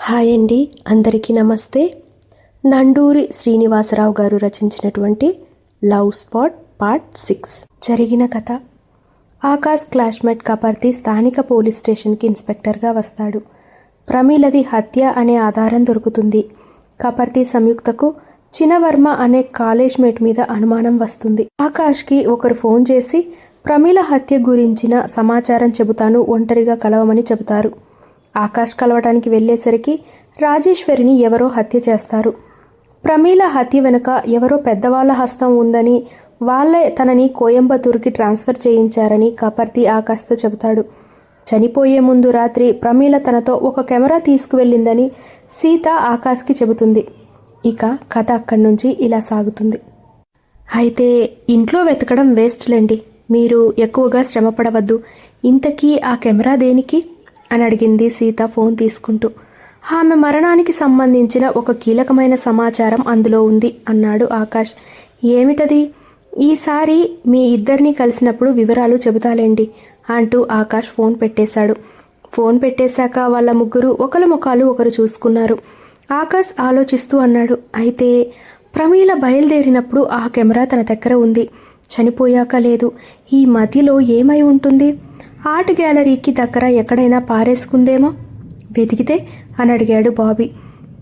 Hi అండి, అందరికీ నమస్తే. నండూరి శ్రీనివాసరావు గారు రచించినటువంటి లవ్ స్పాట్ పార్ట్ 6. జరిగిన కథ. ఆకాష్ క్లాస్మేట్ కపర్తి స్థానిక పోలీస్ స్టేషన్కి ఇన్స్పెక్టర్గా వస్తాడు. ప్రమీలది హత్య అనే ఆధారం దొరుకుతుంది. కపర్తి సంయుక్తకు చినవర్మ అనే కాలేజ్ మేట్ మీద అనుమానం వస్తుంది. ఆకాష్కి ఒకరు ఫోన్ చేసి ప్రమీల హత్య గురించిన సమాచారం చెబుతాను, ఒంటరిగా కలవమని చెబుతారు. ఆకాష్ కలవటానికి వెళ్ళేసరికి రాజేశ్వరిని ఎవరో హత్య చేస్తారు. ప్రమీల హత్య వెనుక ఎవరో పెద్దవాళ్ల హస్తం ఉందని, వాళ్లే తనని కోయంబత్తూరుకి ట్రాన్స్ఫర్ చేయించారని కపర్తి ఆకాష్తో చెబుతాడు. చనిపోయే ముందు రాత్రి ప్రమీల తనతో ఒక కెమెరా తీసుకువెళ్ళిందని సీత ఆకాష్కి చెబుతుంది. ఇక కథ అక్కడి నుంచి ఇలా సాగుతుంది. అయితే ఇంట్లో వెతకడం వేస్ట్లేండి, మీరు ఎక్కువగా శ్రమపడవద్దు. ఇంతకీ ఆ కెమెరా దేనికి అని అడిగింది సీత ఫోన్ తీసుకుంటూ. ఆమె మరణానికి సంబంధించిన ఒక కీలకమైన సమాచారం అందులో ఉంది అన్నాడు ఆకాష్. ఏమిటది? ఈసారి మీ ఇద్దరిని కలిసినప్పుడు వివరాలు చెబుతాలేండి అంటూ ఆకాష్ ఫోన్ పెట్టేశాడు. ఫోన్ పెట్టేశాక వాళ్ళ ముగ్గురు ఒకరి ముఖాలు ఒకరు చూసుకున్నారు. ఆకాష్ ఆలోచిస్తూ అన్నాడు, అయితే ప్రమీల బయలుదేరినప్పుడు ఆ కెమెరా తన దగ్గర ఉంది, చనిపోయాక లేదు. ఈ మధ్యలో ఏమై ఉంటుంది? ఆర్ట్ గ్యాలరీకి దగ్గర ఎక్కడైనా పారేసుకుందేమో, వెతికితే అని అడిగాడు బాబీ.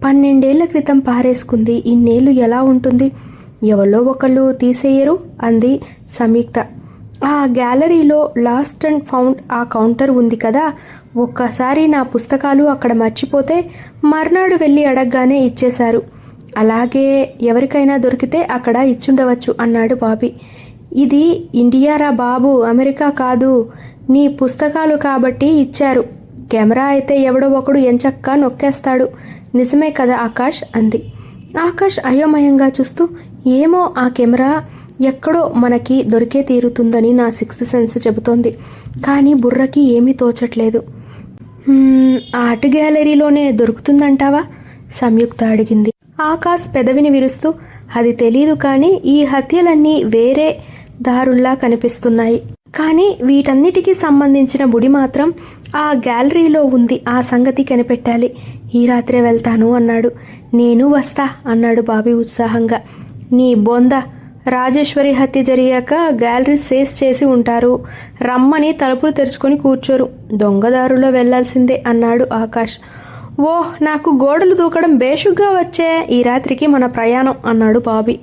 12 ఏళ్ల క్రితం పారేసుకుంది, ఇన్నేళ్ళు ఎలా ఉంటుంది? ఎవరో ఒకళ్ళు తీసేయరు అంది సంయుక్త. ఆ గ్యాలరీలో లాస్ట్ అండ్ ఫౌండ్ ఆ కౌంటర్ ఉంది కదా, ఒక్కసారి నా పుస్తకాలు అక్కడ మర్చిపోతే మర్నాడు వెళ్ళి అడగగానే ఇచ్చేశారు. అలాగే ఎవరికైనా దొరికితే అక్కడ ఇచ్చుండవచ్చు అన్నాడు బాబీ. ఇది ఇండియారా బాబు, అమెరికా కాదు. నీ పుస్తకాలు కాబట్టి ఇచ్చారు. కెమెరా అయితే ఎవడో ఒకడు ఎంచక్కా నొక్కేస్తాడు. నిజమే కదా ఆకాష్ అంది. ఆకాష్ అయోమయంగా చూస్తూ, ఏమో, ఆ కెమెరా ఎక్కడో మనకి దొరికే తీరుతుందని నా 6th సెన్స్ చెబుతోంది, కానీ బుర్రకి ఏమీ తోచట్లేదు. ఆర్ట్ గ్యాలరీలోనే దొరుకుతుందంటావా సంయుక్త అడిగింది. ఆకాష్ పెదవిని విరుస్తూ, అది తెలీదు, కానీ ఈ హత్యలన్నీ వేరే దారుల్లా కనిపిస్తున్నాయి. కానీ వీటన్నిటికీ సంబంధించిన బుడి మాత్రం ఆ గ్యాలరీలో ఉంది. ఆ సంగతి కనిపెట్టాలి. ఈ రాత్రే వెళ్తాను అన్నాడు. నేను వస్తా అన్నాడు బాబీ ఉత్సాహంగా. నీ బొంద, రాజేశ్వరి హత్య జరిగాక గ్యాలరీ సేస్ చేసి ఉంటారు, రమ్మని తలుపులు తెరుచుకొని కూర్చోరు, దొంగదారులో వెళ్లాల్సిందే అన్నాడు ఆకాష్. ఓహ్, నాకు గోడలు దూకడం బేషుగ్గా వచ్చే, ఈ రాత్రికి మన ప్రయాణం అన్నాడు బాబీ.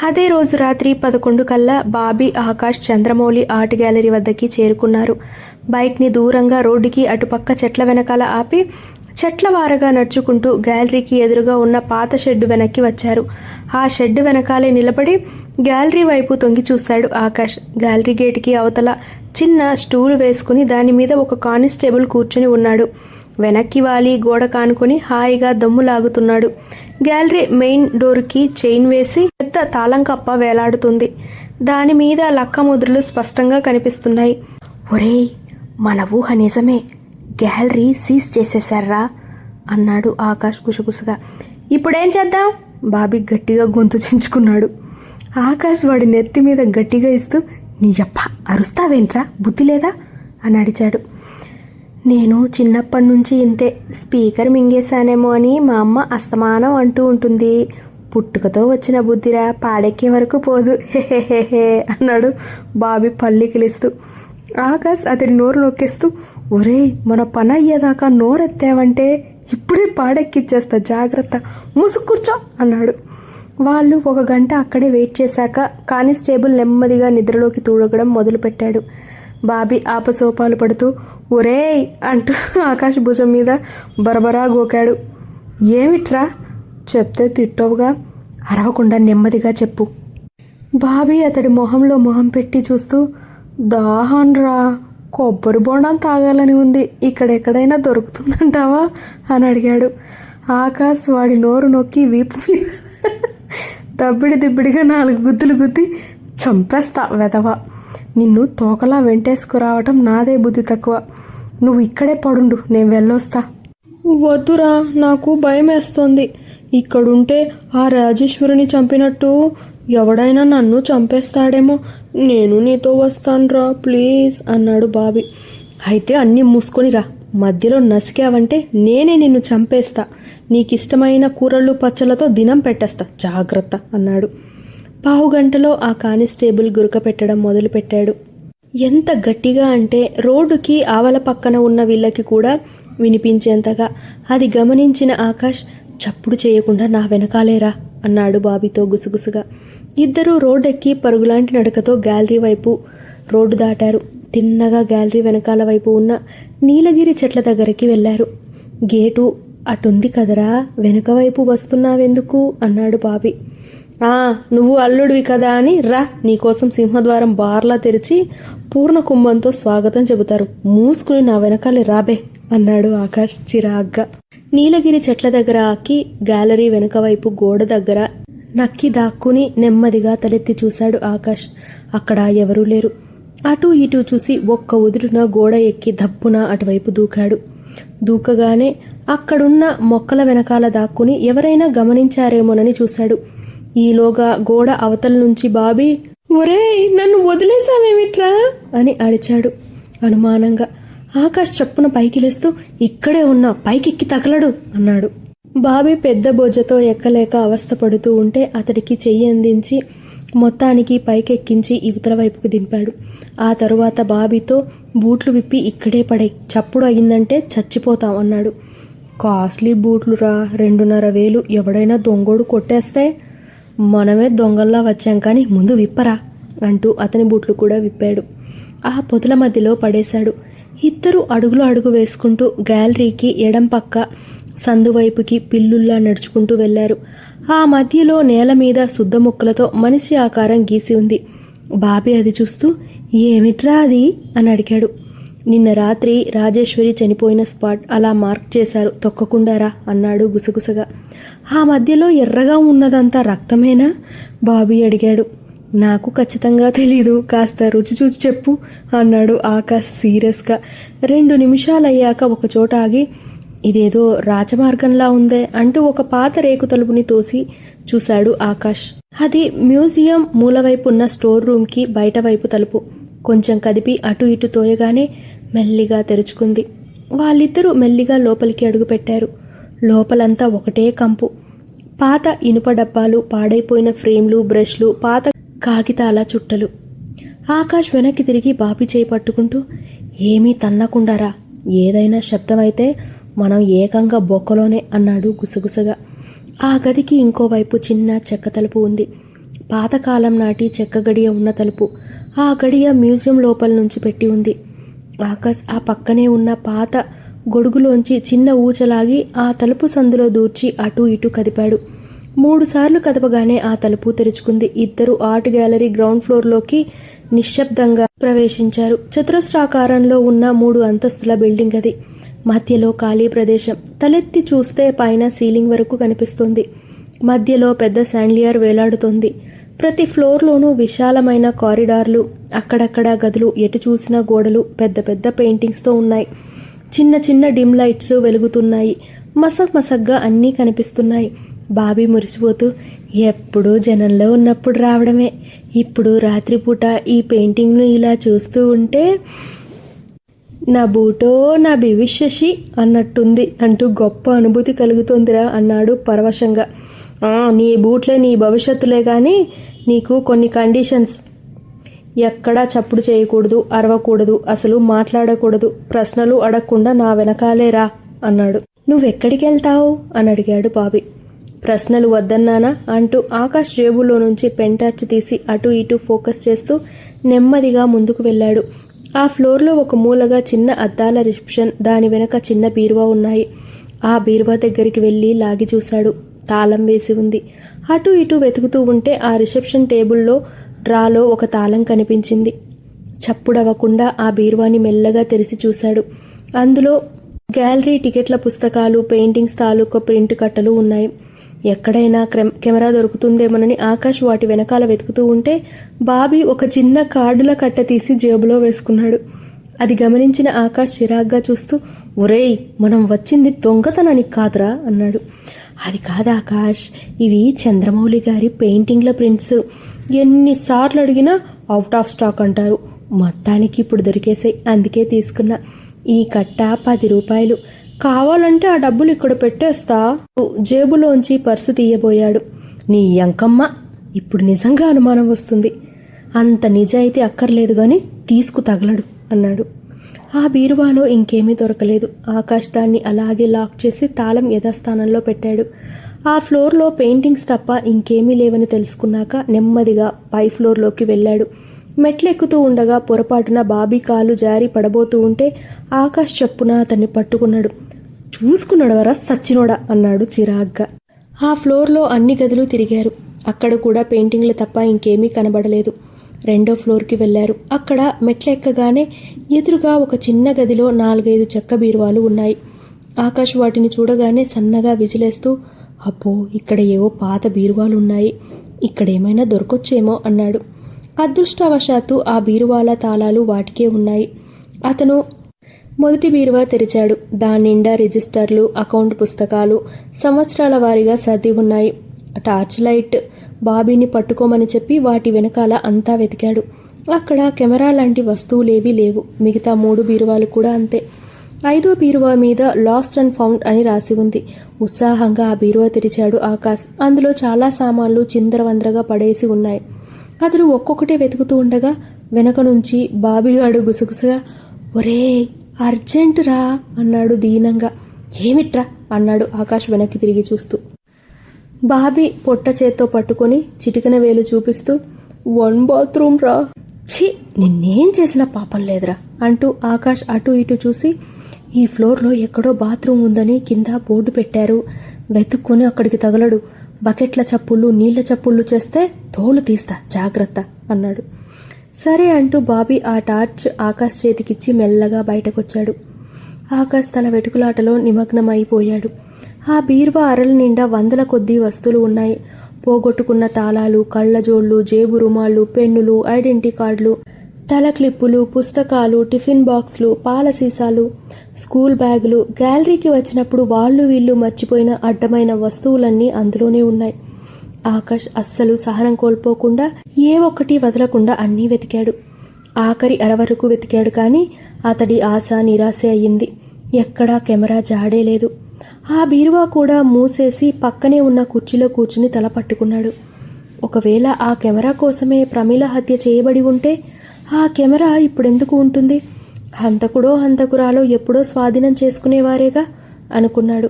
అదే రోజు రాత్రి 11 కల్లా బాబీ, ఆకాష్, చంద్రమౌళి ఆర్ట్ గ్యాలరీ వద్దకి చేరుకున్నారు. బైక్ని దూరంగా రోడ్డుకి అటుపక్క చెట్ల వెనకాల ఆపి చెట్ల వారగా నడుచుకుంటూ గ్యాలరీకి ఎదురుగా ఉన్న పాత షెడ్డు వెనక్కి వచ్చారు. ఆ షెడ్డు వెనకాలే నిలబడి గ్యాలరీ వైపు తొంగి చూశాడు ఆకాష్. గ్యాలరీ గేటుకి అవతల చిన్న స్టూల్ వేసుకుని దాని మీద ఒక కానిస్టేబుల్ కూర్చుని ఉన్నాడు. వెనక్కి వాలి గోడ కానుకొని హాయిగా దమ్ము లాగుతున్నాడు. గ్యాలరీ మెయిన్ డోర్కి చైన్ వేసి పెద్ద తాళం కప్ప వేలాడుతుంది. దాని మీద లక్క ముద్రలు స్పష్టంగా కనిపిస్తున్నాయి. ఒరేయ్, మన ఊహ నిజమే, గ్యాలరీ సీజ్ చేసేశారా అన్నాడు ఆకాష్ గుసగుసగా. ఇప్పుడేం చేద్దాం? బాబీ గట్టిగా గొంతు చించుకున్నాడు. ఆకాష్ వాడి నెత్తి మీద గట్టిగా ఇస్తూ, నీ యప్ప అరుస్తావేంట్రా, బుద్ధి లేదా అని అడిచాడు. నేను చిన్నప్పటి నుంచి ఇంతే, స్పీకర్ మింగేశానేమో అని మా అమ్మ అస్తమానం అంటూ ఉంటుంది. పుట్టుకతో వచ్చిన బుద్ధిరా, పాడెక్కే వరకు పోదు, హెహెహెహే అన్నాడు బాబీ పల్లికిలిస్తూ. ఆకాష్ అతడి నోరు నొక్కేస్తూ, ఒరే, మన పని అయ్యేదాకా నోరెత్తావంటే ఇప్పుడే పాడెక్కిచ్చేస్తా, జాగ్రత్త, ముసుక్కూర్చో అన్నాడు. వాళ్ళు 1 గంట అక్కడే వెయిట్ చేశాక కానిస్టేబుల్ నెమ్మదిగా నిద్రలోకి తూడగడం మొదలుపెట్టాడు. బాబీ ఆపసోపాలు పడుతూ, ఒరేయ్ అంటూ ఆకాష్ భుజం మీద బరబరా గోకాడు. ఏమిట్రా? చెప్తే తిట్టవుగా, అరవకుండా నెమ్మదిగా చెప్పు. బాబీ అతడి మొహంలో మొహం పెట్టి చూస్తూ, దాహాన్రా, కొబ్బరి బోండం తాగాలని ఉంది, ఇక్కడెక్కడైనా దొరుకుతుందంటావా అని అడిగాడు. ఆకాష్ వాడి నోరు నొక్కి వీపు మీద దబ్బిడిగా 4 గుద్దులు గుద్ది, చంపేస్తా వెధవా, నిన్ను తోకలా వెంటేసుకురావటం నాదే బుద్ధి తక్కువ, నువ్వు ఇక్కడే పడుండు, నేను వెళ్ళొస్తా. వద్దురా, నాకు భయం వేస్తోంది. ఇక్కడుంటే ఆ రాజేశ్వరిని చంపినట్టు ఎవడైనా నన్ను చంపేస్తాడేమో, నేను నీతో వస్తానురా ప్లీజ్ అన్నాడు బాబీ. అయితే అన్నీ మూసుకొని రా, మధ్యలో నసికావంటే నేనే నిన్ను చంపేస్తా, నీకిష్టమైన కూరళ్ళు పచ్చళ్ళతో దినం పెట్టేస్తా, జాగ్రత్త అన్నాడు. పావుగంటలో ఆ కానిస్టేబుల్ గురక పెట్టడం మొదలుపెట్టాడు. ఎంత గట్టిగా అంటే రోడ్డుకి ఆవల పక్కన ఉన్న వీళ్ళకి కూడా వినిపించేంతగా. అది గమనించిన ఆకాష్, చప్పుడు చేయకుండా నా వెనకాలేరా అన్నాడు బాబీతో గుసగుసగా. ఇద్దరూ రోడ్డెక్కి పరుగులాంటి నడకతో గ్యాలరీ వైపు రోడ్డు దాటారు. తిన్నగా గ్యాలరీ వెనకాల వైపు ఉన్న నీలగిరి చెట్ల దగ్గరికి వెళ్లారు. గేటు అటుంది కదరా, వెనక వైపు వస్తున్నావెందుకు అన్నాడు బాబీ. నువ్వు అల్లుడివి కదా అని రా, నీకోసం సింహద్వారం బార్లా తెరిచి పూర్ణ కుంభంతో స్వాగతం చెబుతారు, మూసుకుని నా వెనకాలే రాబే అన్నాడు ఆకాష్ చిరాగ్గా. నీలగిరి చెట్ల దగ్గర ఆకి గ్యాలరీ వెనుక వైపు గోడ దగ్గర నక్కి దాక్కుని నెమ్మదిగా తలెత్తి చూశాడు ఆకాష్. అక్కడ ఎవరూ లేరు. అటూ ఇటూ చూసి ఒక్క ఉదురున గోడ ఎక్కి దప్పున అటువైపు దూకాడు. దూకగానే అక్కడున్న మొక్కల వెనకాల దాక్కుని ఎవరైనా గమనించారేమోనని చూశాడు. ఈలోగా గోడ అవతల నుంచి బాబీ, ఒరేయ్ నన్ను వదిలేసావేమిట్రా అని అరిచాడు అనుమానంగా. ఆకాష్ చప్పున పైకి లేస్తూ, ఇక్కడే ఉన్నా, పైకెక్కి తగలడు అన్నాడు. బాబీ పెద్ద బొజ్జతో ఎక్కలేక అవస్థపడుతూ ఉంటే అతడికి చెయ్యి అందించి మొత్తానికి పైకెక్కించి ఇవతల వైపుకు దింపాడు. ఆ తరువాత బాబీతో, బూట్లు విప్పి ఇక్కడే పడై, చప్పుడు అయిందంటే చచ్చిపోతాం అన్నాడు. కాస్ట్లీ బూట్లురా, 2,500. ఎవడైనా దొంగోడు కొట్టేస్తే మనమే దొంగల్లా వచ్చాం, కానీ ముందు విప్పరా అంటూ అతని బూట్లు కూడా విప్పాడు. ఆ పొదల మధ్యలో పడేశాడు. ఇద్దరు అడుగులు అడుగు వేసుకుంటూ గ్యాలరీకి ఎడం పక్క సందువైపుకి పిల్లుల్లా నడుచుకుంటూ వెళ్లారు. ఆ మధ్యలో నేల మీద శుద్ధ ముక్కలతో మనిషి ఆకారం గీసి ఉంది. బాబీ అది చూస్తూ, ఏమిట్రా అది అని అడిగాడు. నిన్న రాత్రి రాజేశ్వరి చనిపోయిన స్పాట్ అలా మార్క్ చేశారు, తొక్కకుండారా అన్నాడు గుసగుసగా. ఆ మధ్యలో ఎర్రగా ఉన్నదంతా రక్తమేనా బాబీ అడిగాడు. నాకు ఖచ్చితంగా తెలీదు, కాస్త రుచి చూసి చెప్పు అన్నాడు ఆకాష్ సీరియస్గా. 2 నిమిషాలయ్యాక ఒకచోట ఆగి, ఇదేదో రాజమార్గంలా ఉందే అంటూ ఒక పాత రేకు తలుపుని తోసి చూశాడు ఆకాష్. అది మ్యూజియం మూలవైపు ఉన్న స్టోర్ రూమ్కి బయట వైపు తలుపు. కొంచెం కదిపి అటు ఇటు తోయగానే మెల్లిగా తెరుచుకుంది. వాళ్ళిద్దరూ మెల్లిగా లోపలికి అడుగుపెట్టారు. లోపలంతా ఒకటే కంపు. పాత ఇనుప డబ్బాలు, పాడైపోయిన ఫ్రేమ్లు, బ్రష్లు, పాత కాగితాల చుట్టలు. ఆకాష్ వెనక్కి తిరిగి బాబీ చేయి పట్టుకుంటూ, ఏమీ తన్నకుండారా, ఏదైనా శబ్దమైతే మనం ఏకంగా బొక్కలోనే అన్నాడు గుసగుసగా. ఆ గదికి ఇంకోవైపు చిన్న చెక్క తలుపు ఉంది. పాతకాలం నాటి చెక్క గడియ ఉన్న తలుపు. ఆ గడియ మ్యూజియం లోపల నుంచి పెట్టి ఉంది. ఆకాష్ ఆ పక్కనే ఉన్న పాత గొడుగులోంచి చిన్న ఊచలాగి ఆ తలుపు సందులో దూర్చి అటూ ఇటూ కదిపాడు. 3 సార్లు కదపగానే ఆ తలుపు తెరుచుకుంది. ఇద్దరు ఆర్ట్ గ్యాలరీ గ్రౌండ్ ఫ్లోర్లోకి నిశ్శబ్దంగా ప్రవేశించారు. చతురస్రాకారంలో ఉన్న 3 అంతస్తుల బిల్డింగ్ అది. మధ్యలో ఖాళీ ప్రదేశం. తలెత్తి చూస్తే పైన సీలింగ్ వరకు కనిపిస్తుంది. మధ్యలో పెద్ద శాండ్లియర్ వేలాడుతోంది. ప్రతి ఫ్లోర్లోనూ విశాలమైన కారిడార్లు, అక్కడక్కడ గదులు, ఎటు చూసిన గోడలు పెద్ద పెద్ద పెయింటింగ్స్తో ఉన్నాయి. చిన్న చిన్న డిమ్ లైట్స్ వెలుగుతున్నాయి. మసగ్గా అన్నీ కనిపిస్తున్నాయి. బాబీ మురిసిపోతూ, ఎప్పుడూ జనంలో ఉన్నప్పుడు రావడమే, ఇప్పుడు రాత్రిపూట ఈ పెయింటింగ్ను ఇలా చూస్తూ ఉంటే నా బూటో నా బివిశశి అన్నట్టుంది అంటూ గొప్ప అనుభూతి కలుగుతోందిరా అన్నాడు పరవశంగా. నీ బూట్లే నీ భవిష్యత్తులే కానీ నీకు కొన్ని కండిషన్స్. ఎక్కడా చప్పుడు చేయకూడదు, అరవకూడదు, అసలు మాట్లాడకూడదు, ప్రశ్నలు అడగకుండా నా వెనకాలే రా అన్నాడు. నువ్వెక్కడికి వెళ్తావు అని అడిగాడు బాబీ. ప్రశ్నలు వద్దన్నానా అంటూ ఆకాష్ జేబులో నుంచి పెంటార్చి తీసి అటు ఇటు ఫోకస్ చేస్తూ నెమ్మదిగా ముందుకు వెళ్ళాడు. ఆ ఫ్లోర్లో ఒక మూలగా చిన్న అద్దాల రిసెప్షన్, దాని వెనక చిన్న బీరువా ఉన్నాయి. ఆ బీరువా దగ్గరికి వెళ్ళి లాగి చూశాడు. తాళం వేసి ఉంది. అటు ఇటు వెతుకుతూ ఉంటే ఆ రిసెప్షన్ టేబుల్లో డ్రాలో ఒక తాళం కనిపించింది. చప్పుడవ్వకుండా ఆ బీరువాని మెల్లగా తెరిచి చూశాడు. అందులో గ్యాలరీ టికెట్ల పుస్తకాలు, పెయింటింగ్స్ తాలూకు ప్రింట్ కట్టలు ఉన్నాయి. ఎక్కడైనా కెమెరా దొరుకుతుందేమోనని ఆకాష్ వాటి వెనకాల వెతుకుతూ ఉంటే బాబీ ఒక చిన్న కార్డుల కట్ట తీసి జేబులో వేసుకున్నాడు. అది గమనించిన ఆకాష్ చిరాగ్గా చూస్తూ, ఒరేయ్ మనం వచ్చింది దొంగతనానికి కాదురా అన్నాడు. అది కాదు ఆకాష్, ఇవి చంద్రమౌళి గారి పెయింటింగ్ల ప్రింట్స్. ఎన్నిసార్లు అడిగినా అవుట్ ఆఫ్ స్టాక్ అంటారు. మొత్తానికి ఇప్పుడు దొరికేసాయి, అందుకే తీసుకున్నా. ఈ కట్ట 10 రూపాయలు, కావాలంటే ఆ డబ్బులు ఇక్కడ పెట్టేస్తా. జేబులోంచి పర్సు తీయబోయాడు. నీ యంకమ్మ, ఇప్పుడు నిజంగా అనుమానం వస్తుంది. అంత నిజాయితీ అక్కర్లేదు గాని తీసుకు తగలడు అన్నాడు. ఆ బీరువాలో ఇంకేమీ దొరకలేదు. ఆకాష్ దాన్ని అలాగే లాక్ చేసి తాళం యథాస్థానంలో పెట్టాడు. ఆ ఫ్లోర్లో పెయింటింగ్స్ తప్ప ఇంకేమీ లేవని తెలుసుకున్నాక నెమ్మదిగా పై ఫ్లోర్లోకి వెళ్ళాడు. మెట్లెక్కుతూ ఉండగా పొరపాటున బాబీ కాలు జారి పడబోతూ ఉంటే ఆకాష్ చప్పున అతన్ని పట్టుకున్నాడు. చూసుకున్నాడవరా సచ్చినోడా అన్నాడు చిరాగ్గా. ఆ ఫ్లోర్లో అన్ని గదులు తిరిగారు. అక్కడ కూడా పెయింటింగ్లు తప్ప ఇంకేమీ కనబడలేదు. 2వ ఫ్లోర్కి వెళ్లారు. అక్కడ మెట్లెక్కగానే ఎదురుగా ఒక చిన్న గదిలో 4-5 చెక్క బీరువాలు ఉన్నాయి. ఆకాష్ వాటిని చూడగానే సన్నగా విజిలేస్తూ, అబ్బో, ఇక్కడ ఏవో పాత బీరువాలు ఉన్నాయి, ఇక్కడేమైనా దొరకొచ్చేమో అన్నాడు. అదృష్టవశాత్తు ఆ బీరువాల తాళాలు వాటికే ఉన్నాయి. అతను మొదటి బీరువా తెరిచాడు. దాని నిండా రిజిస్టర్లు, అకౌంట్ పుస్తకాలు సంవత్సరాల వారీగా సర్ది ఉన్నాయి. టార్చ్ లైట్ బాబీని పట్టుకోమని చెప్పి వాటి వెనకాల అంతా వెతికాడు. అక్కడ కెమెరా లాంటి వస్తువులేవీ లేవు. మిగతా 3 బీరువాలు కూడా అంతే. 5వ బీరువా మీద లాస్ట్ అండ్ ఫౌండ్ అని రాసి ఉంది. ఉత్సాహంగా ఆ బీరువా తెరిచాడు ఆకాష్. అందులో చాలా సామాన్లు చిందరవందరగా పడేసి ఉన్నాయి. అతడు ఒక్కొక్కటే వెతుకుతూ ఉండగా వెనక నుంచి బాబీగాడు గుసగుసగా, ఒరే అర్జెంట్ రా అన్నాడు దీనంగా. ఏమిట్రా అన్నాడు ఆకాష్ వెనక్కి తిరిగి చూస్తూ. బాబీ పొట్ట చేత్తో పట్టుకొని చిటికన వేలు చూపిస్తూ, 1 బాత్రూమ్ రా. ఛీ, నిన్నేం చేసినా పాపం లేదురా అంటూ ఆకాష్ అటు ఇటు చూసి, ఈ ఫ్లోర్లో ఎక్కడో బాత్రూమ్ ఉందని కింద బోర్డు పెట్టారు, వెతుక్కొని అక్కడికి తగలడు. బకెట్ల చప్పుళ్ళు, నీళ్ల చప్పుళ్ళు చేస్తే తోలు తీస్తా, జాగ్రత్త అన్నాడు. సరే అంటూ బాబీ ఆ టార్చ్ ఆకాష్ చేతికిచ్చి మెల్లగా బయటకొచ్చాడు. ఆకాష్ తన వెతుకులాటలో నిమగ్నమైపోయాడు. ఆ బీరువా అరల నిండా 100ల కొద్దీ వస్తువులు ఉన్నాయి. పోగొట్టుకున్న తాళాలు, కళ్ళజోళ్లు, జేబు రుమాళ్లు, పెన్నులు, ఐడెంటిటీ కార్డులు, తల క్లిప్పులు, పుస్తకాలు, టిఫిన్ బాక్స్లు, పాల సీసాలు, స్కూల్ బ్యాగులు. గ్యాలరీకి వచ్చినప్పుడు వాళ్ళు వీళ్ళు మర్చిపోయిన అడ్డమైన వస్తువులన్నీ అందులోనే ఉన్నాయి. ఆకాష్ అస్సలు సహనం కోల్పోకుండా ఏ ఒక్కటి వదలకుండా అన్నీ వెతికాడు. ఆఖరి అరవరకు వెతికాడు. కానీ అతడి ఆశ నిరాశ అయ్యింది. ఎక్కడా కెమెరా జాడే లేదు. ఆ బీరువా కూడా మూసేసి పక్కనే ఉన్న కుర్చీలో కూర్చుని తల పట్టుకున్నాడు. ఒకవేళ ఆ కెమెరా కోసమే ప్రమీల హత్య చేయబడి ఉంటే ఆ కెమెరా ఇప్పుడెందుకు ఉంటుంది? హంతకుడో హంతకురాలో ఎప్పుడో స్వాధీనం చేసుకునేవారేగా అనుకున్నాడు.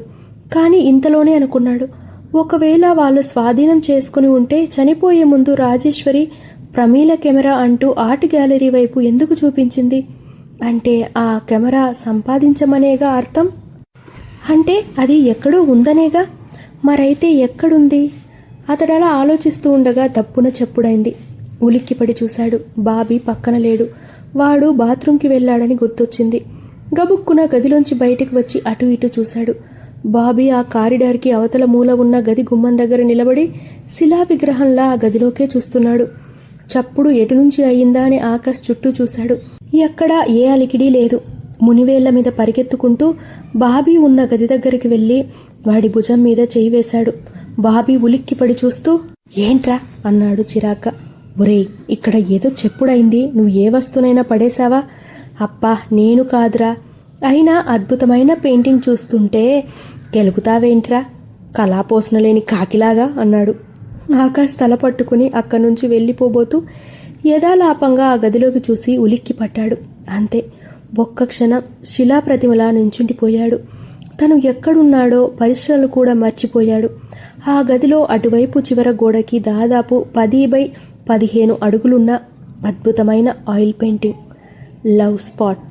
కానీ ఇంతలోనే అనుకున్నాడు, ఒకవేళ వాళ్ళు స్వాధీనం చేసుకుని ఉంటే చనిపోయే ముందు రాజేశ్వరి ప్రమీల కెమెరా అంటూ ఆర్ట్ గ్యాలరీ వైపు ఎందుకు చూపించింది? అంటే ఆ కెమెరా సంపాదించమనేగా అర్థం. అంటే అది ఎక్కడో ఉందనేగా. మరైతే ఎక్కడుంది? అతడలా ఆలోచిస్తూ ఉండగా దప్పున చెప్పుడైంది. ఉలిక్కిపడి చూశాడు. బాబీ పక్కన లేడు. వాడు బాత్రూంకి వెళ్లాడని గుర్తొచ్చింది. గబుక్కున గదిలోంచి బయటికి వచ్చి అటు ఇటు చూశాడు. బాబీ ఆ కారిడార్కి అవతల మూల ఉన్న గది గుమ్మం దగ్గర నిలబడి శిలా విగ్రహంలా ఆ గదిలోకే చూస్తున్నాడు. చప్పుడు ఎటు నుంచి అయిందా అని ఆకాష్ చుట్టూ చూశాడు. ఎక్కడా ఏ అలికిడీ లేదు. మునివేళ్ల మీద పరిగెత్తుకుంటూ బాబీ ఉన్న గది దగ్గరికి వెళ్లి వాడి భుజం మీద చేయి వేశాడు. బాబీ ఉలిక్కిపడి చూస్తూ, ఏంట్రా అన్నాడు చిరాగ్గా. ఒరేయ్, ఇక్కడ ఏదో చెప్పుడైంది. నువ్వు ఏ వస్తువునైనా పడేశావా? అప్పా, నేను కాదురా. అయినా అద్భుతమైన పెయింటింగ్ చూస్తుంటే కెలుకుతావేంట్రా, కళాపోసన లేని కాకిలాగా అన్నాడు. ఆకాష్ తల పట్టుకుని అక్కడి నుంచి వెళ్ళిపోబోతూ యథాలాపంగా ఆ గదిలోకి చూసి ఉలిక్కి పట్టాడు. అంతే, ఒక్క క్షణం శిలాప్రతిమలా నుంచుండిపోయాడు. తను ఎక్కడున్నాడో పరిశ్రమలు కూడా మర్చిపోయాడు. ఆ గదిలో అటువైపు చివర గోడకి దాదాపు 10x15 అడుగులున్న అద్భుతమైన oil painting, love spot.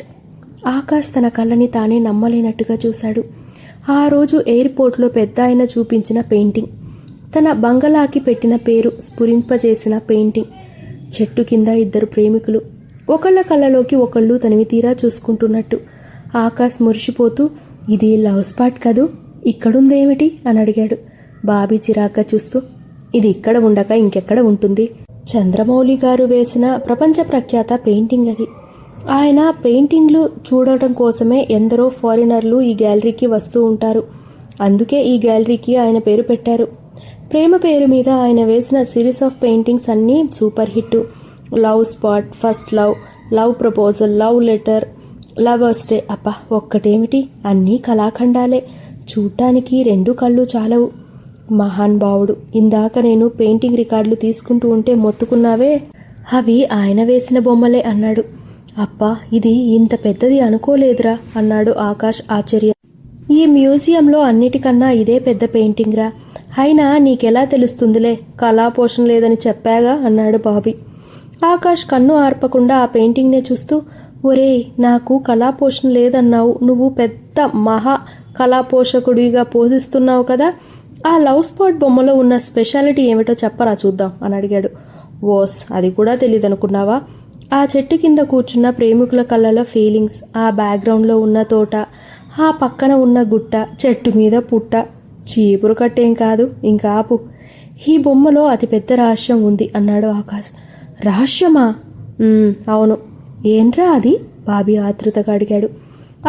Akash తన కళ్ళని తానే నమ్మలేనట్టుగా చూశాడు. ఆ రోజు ఎయిర్పోర్ట్లో పెద్ద ఆయన చూపించిన పెయింటింగ్, తన బంగళాకి పెట్టిన పేరు స్ఫురింపజేసిన పెయింటింగ్, చెట్టు కింద 2 ప్రేమికులు ఒకళ్ళ కళ్ళలోకి ఒకళ్ళు తనివి తీరా చూసుకుంటున్నట్టు. ఆకాష్ మురిసిపోతూ, ఇది లవ్ స్పాట్ కదూ, ఇక్కడుందేమిటి అని అడిగాడు. బాబీ చిరాగ్గా చూస్తూ, ఇది ఇక్కడ ఉండక ఇంకెక్కడ ఉంటుంది? చంద్రమౌళి గారు వేసిన ప్రపంచ ప్రఖ్యాత పెయింటింగ్ అది. ఆయన పెయింటింగ్లు చూడటం కోసమే ఎందరో ఫారినర్లు ఈ గ్యాలరీకి వస్తూ ఉంటారు. అందుకే ఈ గ్యాలరీకి ఆయన పేరు పెట్టారు. ప్రేమ పేరు మీద ఆయన వేసిన సిరీస్ ఆఫ్ పెయింటింగ్స్ అన్నీ super hit. Love spot, first love, love proposal, love letter, lovers day అబ్బా ఒక్కటేమిటి, అన్నీ కళాఖండాలే. చూడ్డానికి 2 కళ్ళు చాలవు. మహానుభావుడు, ఇందాక నేను పెయింటింగ్ రికార్డులు తీసుకుంటూ ఉంటే మొత్తుకున్నావే, అవి ఆయన వేసిన బొమ్మలే అన్నాడు. అబ్బా ఇది ఇంత పెద్దది అనుకోలేదురా అన్నాడు ఆకాష్ ఆశ్చర్య. ఈ మ్యూజియంలో అన్నిటికన్నా ఇదే పెద్ద పెయింటింగ్ రా. అయినా నీకెలా తెలుస్తుందిలే, కళాపోషణ లేదని చెప్పాగా అన్నాడు బాబీ. ఆకాష్ కన్ను ఆర్పకుండా ఆ పెయింటింగ్నే చూస్తూ, ఒరేయ్ నాకు కళాపోషణ లేదన్నావు, నువ్వు పెద్ద మహా కళాపోషకుడిగా పోషిస్తున్నావు కదా, ఆ లవ్ స్పాట్ బొమ్మలో ఉన్న స్పెషాలిటీ ఏమిటో చెప్పరా చూద్దాం అని అడిగాడు. ఓస్ అది కూడా తెలియదనుకున్నావా? ఆ చెట్టు కింద కూర్చున్న ప్రేమికుల కళ్ళలో ఫీలింగ్స్, ఆ బ్యాక్గ్రౌండ్లో ఉన్న తోట, ఆ పక్కన ఉన్న గుట్ట, చెట్టు మీద పుట్ట, చీపురు కట్టేం కాదు, ఇంకా ఆపు. ఈ బొమ్మలో అతిపెద్ద రహస్యం ఉంది అన్నాడు ఆకాష్. రహస్యమా? అవును. ఏంట్రా అది? బాబీ ఆతృతగా అడిగాడు.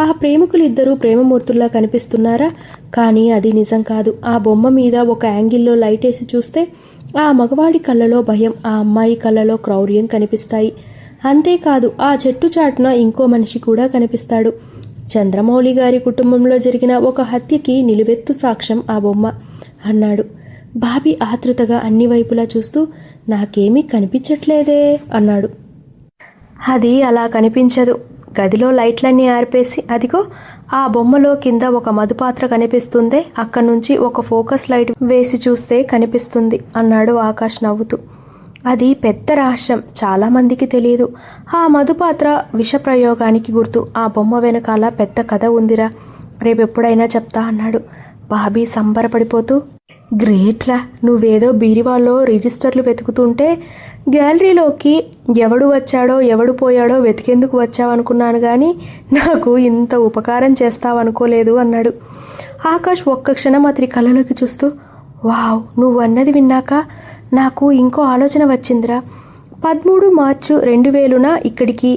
ఆ ప్రేమికులిద్దరూ ప్రేమమూర్తుల్లా కనిపిస్తున్నారా? కానీ అది నిజం కాదు. ఆ బొమ్మ మీద ఒక యాంగిల్లో లైట్ వేసి చూస్తే ఆ మగవాడి కళ్ళలో భయం, ఆ అమ్మాయి కళ్ళలో క్రౌర్యం కనిపిస్తాయి. అంతేకాదు ఆ చెట్టు చాటున ఇంకో మనిషి కూడా కనిపిస్తాడు. చంద్రమౌళి గారి కుటుంబంలో జరిగిన ఒక హత్యకి నిలువెత్తు సాక్ష్యం ఆ బొమ్మ అన్నాడు. బాబీ ఆతృతగా అన్ని వైపులా చూస్తూ, నాకేమీ కనిపించట్లేదే అన్నాడు. అది అలా కనిపించదు. గదిలో లైట్లన్నీ ఆర్పేసి అదిగో ఆ బొమ్మలో కింద ఒక మధుపాత్ర కనిపిస్తుందే, అక్కడి నుంచి ఒక ఫోకస్ లైట్ వేసి చూస్తే కనిపిస్తుంది అన్నాడు ఆకాష్ నవ్వుతూ. అది పెద్ద రహస్యం, చాలామందికి తెలియదు. ఆ మధుపాత్ర విషప్రయోగానికి గుర్తు. ఆ బొమ్మ వెనకాల పెద్ద కథ ఉందిరా, రేపెప్పుడైనా చెప్తా అన్నాడు. బాబీ సంబరపడిపోతూ, గ్రేట్ రా, నువ్వేదో బీరువాలో రిజిస్టర్లు వెతుకుతుంటే గ్యాలరీలోకి ఎవడు వచ్చాడో ఎవడు పోయాడో వెతికేందుకు వచ్చావనుకున్నాను కానీ నాకు ఇంత ఉపకారం చేస్తావనుకోలేదు అన్నాడు. ఆకాష్ ఒక్క క్షణం అతని కళ్ళలోకి చూస్తూ, వావ్, నువ్వు అన్నది విన్నాక నాకు ఇంకో ఆలోచన వచ్చిందిరా. 13 మార్చి 2000న ఇక్కడికి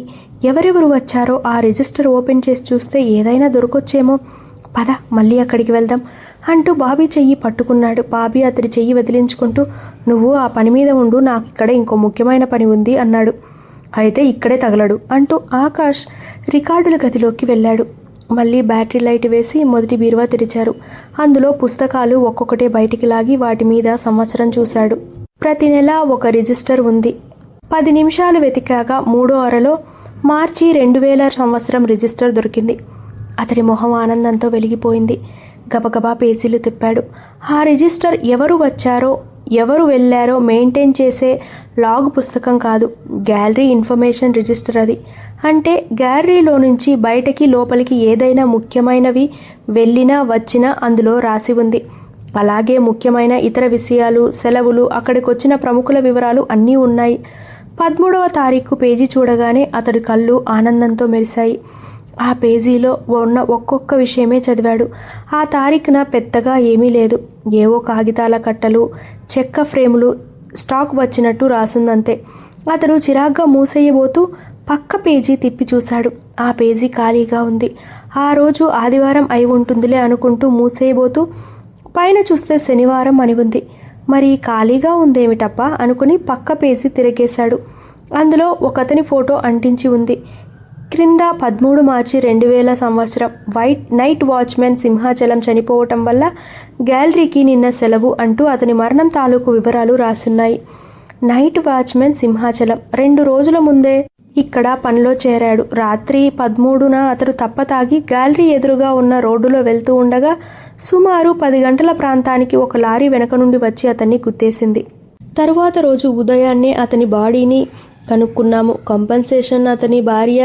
ఎవరెవరు వచ్చారో ఆ రిజిస్టర్ ఓపెన్ చేసి చూస్తే ఏదైనా దొరకొచ్చేమో. పద మళ్ళీ అక్కడికి వెళ్దాం అంటూ బాబీ చెయ్యి పట్టుకున్నాడు. బాబీ అతడి చెయ్యి వదిలించుకుంటూ, నువ్వు ఆ పని మీద ఉండు, నాకు ఇక్కడ ఇంకో ముఖ్యమైన పని ఉంది అన్నాడు. అయితే ఇక్కడే తగలడు అంటూ ఆకాష్ రికార్డుల గదిలోకి వెళ్ళాడు. మళ్ళీ బ్యాటరీ లైట్ వేసి మొదటి బీరువా తెరిచారు. అందులో పుస్తకాలు ఒక్కొక్కటే బయటికి లాగి వాటి మీద సంవత్సరం చూశాడు. ప్రతి నెల ఒక రిజిస్టర్ ఉంది. 10 నిమిషాలు వెతికాక 3వ అరలో మార్చి 2000 సంవత్సరం రిజిస్టర్ దొరికింది. అతడి మొహం ఆనందంతో వెలిగిపోయింది. గబగబా పేజీలు తిప్పాడు. ఆ రిజిస్టర్ ఎవరు వచ్చారో ఎవరు వెళ్ళారో మెయింటైన్ చేసే లాగ్ పుస్తకం కాదు, గ్యాలరీ ఇన్ఫర్మేషన్ రిజిస్టర్ అది. అంటే గ్యాలరీలో నుంచి బయటకి లోపలికి ఏదైనా ముఖ్యమైనవి వెళ్ళినా వచ్చినా అందులో రాసి ఉంది. అలాగే ముఖ్యమైన ఇతర విషయాలు, సెలవులు, అక్కడికి వచ్చిన ప్రముఖుల వివరాలు అన్నీ ఉన్నాయి. 13వ తారీఖు పేజీ చూడగానే అతడి కళ్ళు ఆనందంతో మెరిశాయి. ఆ పేజీలో ఉన్న ఒక్కొక్క విషయమే చదివాడు. ఆ తారీఖున పెద్దగా ఏమీ లేదు, ఏవో కాగితాల కట్టలు, చెక్క ఫ్రేములు, స్టాక్ వచ్చినట్టు రాసిందంతే. అతడు చిరాగ్గా మూసేయబోతూ పక్క పేజీ తిప్పి చూశాడు. ఆ పేజీ ఖాళీగా ఉంది. ఆ రోజు ఆదివారం అయి ఉంటుందిలే అనుకుంటూ మూసేయబోతూ పైన చూస్తే శనివారం అని ఉంది. మరి ఖాళీగా ఉందేమిటప్పా అనుకుని పక్క పేజీ తిరిగేశాడు. అందులో ఒకతని ఫోటో అంటించి ఉంది. క్రింద 13 మార్చి 2000 సంవత్సరం నైట్ వాచ్మెన్ సింహాచలం చనిపోవటం వల్ల గ్యాలరీకి నిన్న సెలవు అంటూ అతని మరణం తాలూకు వివరాలు రాసున్నాయి. నైట్ వాచ్మెన్ సింహాచలం 2 రోజుల ముందే ఇక్కడ పనిలో చేరాడు. రాత్రి 13న అతడు తప్పతాగి గ్యాలరీ ఎదురుగా ఉన్న రోడ్డులో వెళ్తూ ఉండగా సుమారు 10 గంటల ప్రాంతానికి ఒక లారీ వెనక నుండి వచ్చి అతన్ని గుద్దేసింది. తరువాత రోజు ఉదయాన్నే అతని బాడీని కనుక్కున్నాము. కంపెన్సేషన్ అతని భార్య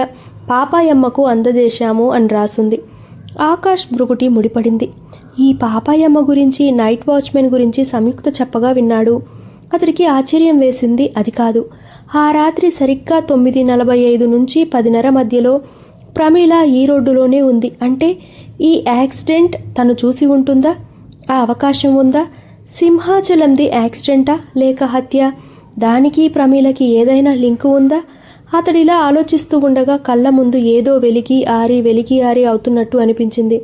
పాపాయమ్మకు అందజేశాము అని రాసుంది. ఆకాష్ భృగుటి ముడిపడింది. ఈ పాపాయమ్మ గురించి, నైట్ వాచ్మెన్ గురించి సంయుక్త చెప్పగా విన్నాడు. అతడికి ఆశ్చర్యం వేసింది అది కాదు. ఆ రాత్రి సరిగ్గా 9:45 నుంచి 10:30 మధ్యలో ప్రమీల ఈ రోడ్డులోనే ఉంది. అంటే ఈ యాక్సిడెంట్ తను చూసి ఉంటుందా? ఆ అవకాశం ఉందా? సింహాచలంది యాక్సిడెంటా లేక హత్య? దానికి ప్రమీలకి ఏదైనా లింకు ఉందా? అతడిలా ఆలోచిస్తూ ఉండగా కళ్ళ ముందు ఏదో వెలిగి ఆరి అవుతున్నట్టు అనిపించింది.